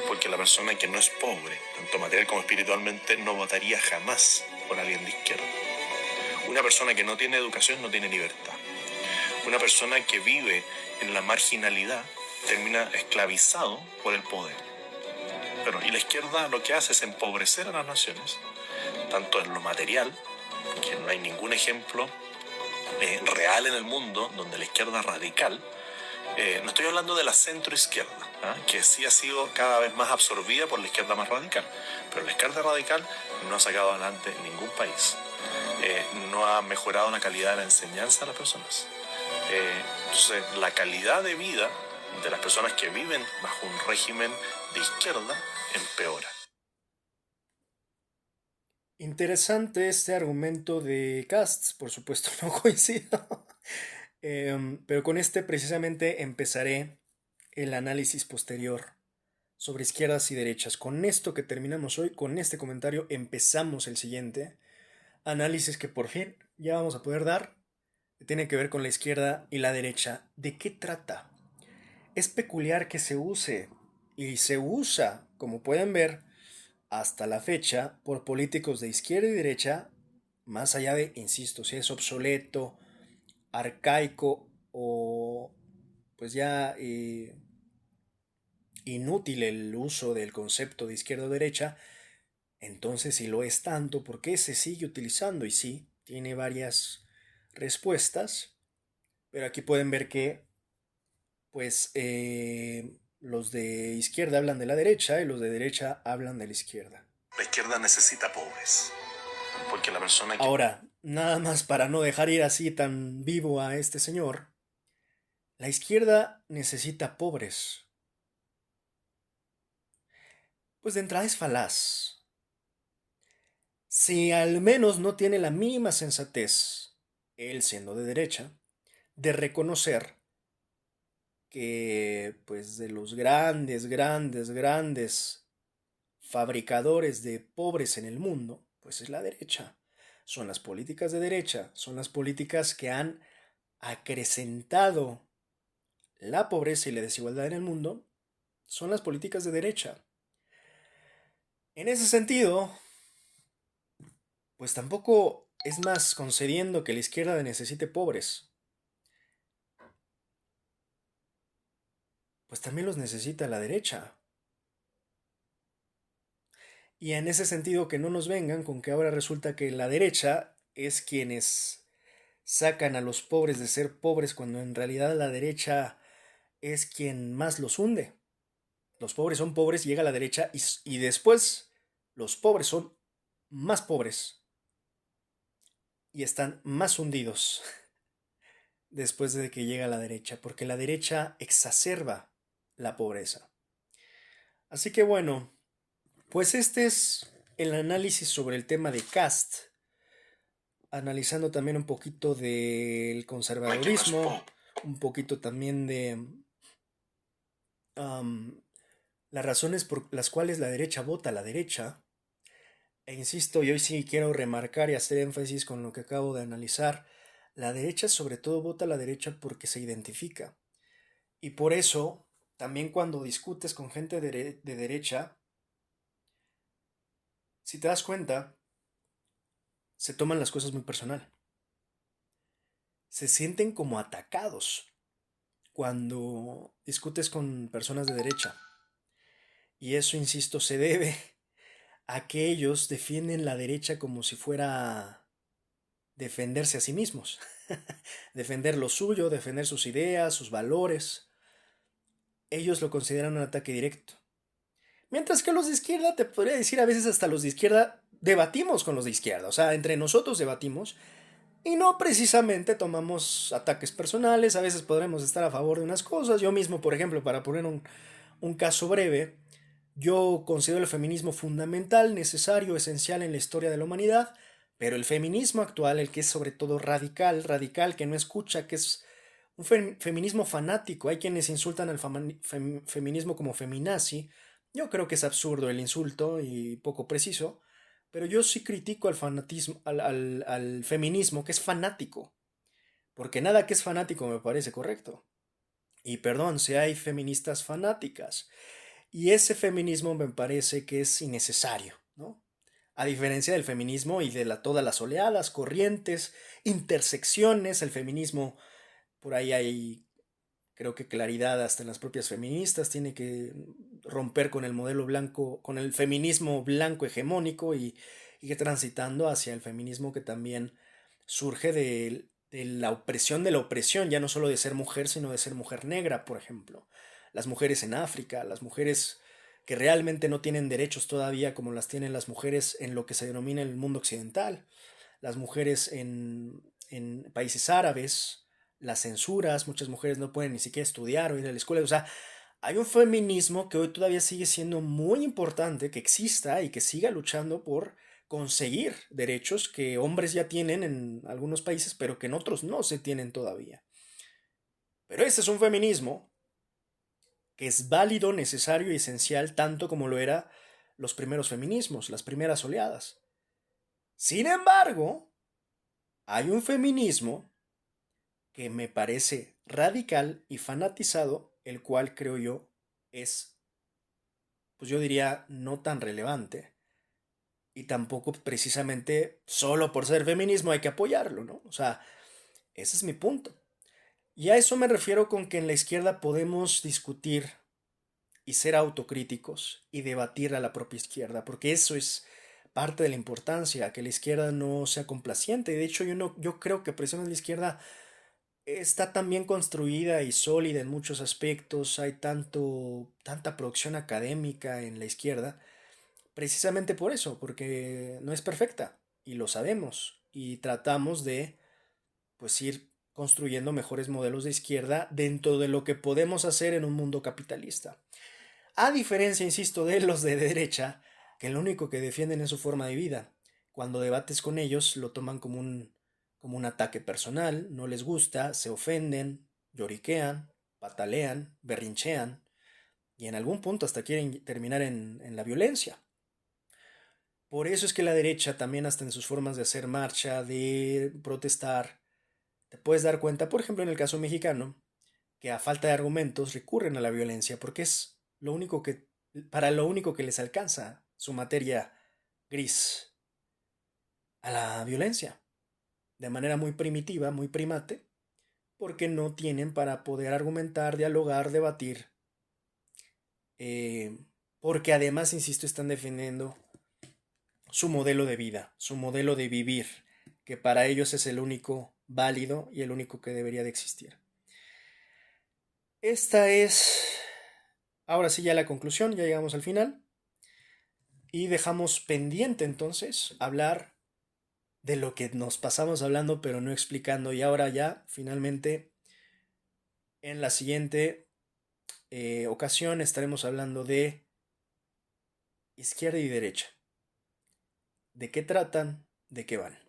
Porque la persona que no es pobre, tanto material como espiritualmente, no votaría jamás por alguien de izquierda. Una persona que no tiene educación no tiene libertad. Una persona que vive en la marginalidad termina esclavizado por el poder. Pero, y la izquierda lo que hace es empobrecer a las naciones, tanto en lo material, que no hay ningún ejemplo real en el mundo donde la izquierda radical, no estoy hablando de la centroizquierda, que sí ha sido cada vez más absorbida por la izquierda más radical, pero la izquierda radical no ha sacado adelante ningún país, no ha mejorado la calidad de la enseñanza de las personas. Entonces, la calidad de vida de las personas que viven bajo un régimen de izquierda empeora. Interesante este argumento de Casts, por supuesto no coincido, pero con este precisamente empezaré el análisis posterior sobre izquierdas y derechas. Con esto que terminamos hoy, con este comentario empezamos el siguiente análisis que por fin ya vamos a poder dar, que tiene que ver con la izquierda y la derecha. ¿De qué trata? Es peculiar que se use y se usa, como pueden ver, hasta la fecha por políticos de izquierda y derecha, más allá de, insisto, si es obsoleto, arcaico o pues ya inútil el uso del concepto de izquierda o derecha, entonces si lo es tanto, ¿por qué se sigue utilizando? Y sí, tiene varias respuestas, pero aquí pueden ver que pues los de izquierda hablan de la derecha y los de derecha hablan de la izquierda. La izquierda necesita pobres. Porque la persona que... Ahora, nada más para no dejar ir así tan vivo a este señor, la izquierda necesita pobres. Pues de entrada es falaz. Si al menos no tiene la mínima sensatez, él siendo de derecha, de reconocer que pues de los grandes fabricadores de pobres en el mundo, pues es la derecha. Son las políticas de derecha, son las políticas que han acrecentado la pobreza y la desigualdad en el mundo, son las políticas de derecha. En ese sentido, pues tampoco es más concediendo que la izquierda necesite pobres, pues también los necesita la derecha. Y en ese sentido que no nos vengan con que ahora resulta que la derecha es quienes sacan a los pobres de ser pobres cuando en realidad la derecha es quien más los hunde. Los pobres son pobres, llega la derecha y después los pobres son más pobres y están más hundidos después de que llega la derecha, porque la derecha exacerba la pobreza. Así que bueno, pues este es el análisis sobre el tema de caste, analizando también un poquito del conservadurismo, un poquito también de las razones por las cuales la derecha vota a la derecha. E insisto, y hoy sí quiero remarcar y hacer énfasis con lo que acabo de analizar, la derecha sobre todo vota a la derecha porque se identifica. Y por eso, también cuando discutes con gente de derecha, si te das cuenta, se toman las cosas muy personal. Se sienten como atacados cuando discutes con personas de derecha. Y eso, insisto, se debe a que ellos defienden la derecha como si fuera defenderse a sí mismos. Defender lo suyo, defender sus ideas, sus valores. Ellos lo consideran un ataque directo. Mientras que los de izquierda, te podría decir a veces hasta los de izquierda, debatimos con los de izquierda. O sea, entre nosotros debatimos y no precisamente tomamos ataques personales. A veces podremos estar a favor de unas cosas. Yo mismo, por ejemplo, para poner un caso breve, yo considero el feminismo fundamental, necesario, esencial en la historia de la humanidad, pero el feminismo actual, el que es sobre todo radical, radical, que no escucha, que es un feminismo fanático, hay quienes insultan al feminismo como feminazi, yo creo que es absurdo el insulto y poco preciso, pero yo sí critico al fanatismo, al feminismo que es fanático, porque nada que es fanático me parece correcto. Y perdón, si hay feministas fanáticas, y ese feminismo me parece que es innecesario, ¿no? A diferencia del feminismo y de todas las oleadas, corrientes, intersecciones, el feminismo, por ahí hay, creo que claridad hasta en las propias feministas, tiene que romper con el modelo blanco, con el feminismo blanco hegemónico y que transitando hacia el feminismo que también surge de la opresión, ya no solo de ser mujer, sino de ser mujer negra, por ejemplo. Las mujeres en África, las mujeres que realmente no tienen derechos todavía como las tienen las mujeres en lo que se denomina el mundo occidental, las mujeres en países árabes, las censuras, muchas mujeres no pueden ni siquiera estudiar o ir a la escuela, o sea, hay un feminismo que hoy todavía sigue siendo muy importante, que exista y que siga luchando por conseguir derechos que hombres ya tienen en algunos países, pero que en otros no se tienen todavía. Pero ese es un feminismo que es válido, necesario y esencial tanto como lo era los primeros feminismos, las primeras oleadas. Sin embargo, hay un feminismo que me parece radical y fanatizado, el cual creo yo es, pues yo diría, no tan relevante. Y tampoco precisamente solo por ser feminismo hay que apoyarlo, ¿no? O sea, ese es mi punto. Y a eso me refiero con que en la izquierda podemos discutir y ser autocríticos y debatir a la propia izquierda, porque eso es parte de la importancia, que la izquierda no sea complaciente. De hecho, yo creo que precisamente la izquierda está tan bien construida y sólida en muchos aspectos, hay tanta producción académica en la izquierda, precisamente por eso, porque no es perfecta y lo sabemos y tratamos de pues ir construyendo mejores modelos de izquierda dentro de lo que podemos hacer en un mundo capitalista. A diferencia, insisto, de los de derecha, que lo único que defienden es su forma de vida. Cuando debates con ellos lo toman como un ataque personal, no les gusta, se ofenden, lloriquean, patalean, berrinchean y en algún punto hasta quieren terminar en la violencia. Por eso es que la derecha también hasta en sus formas de hacer marcha, de protestar, te puedes dar cuenta, por ejemplo en el caso mexicano, que a falta de argumentos recurren a la violencia porque es lo único para lo único que les alcanza su materia gris, a la violencia, de manera muy primitiva, muy primate, porque no tienen para poder argumentar, dialogar, debatir, eh, porque además, insisto, están defendiendo su modelo de vida, su modelo de vivir, que para ellos es el único válido y el único que debería de existir. Esta es, ahora sí ya la conclusión, ya llegamos al final. Y dejamos pendiente entonces hablar de lo que nos pasamos hablando pero no explicando. Y ahora ya, finalmente, en la siguiente ocasión estaremos hablando de izquierda y derecha. ¿De qué tratan? ¿De qué van?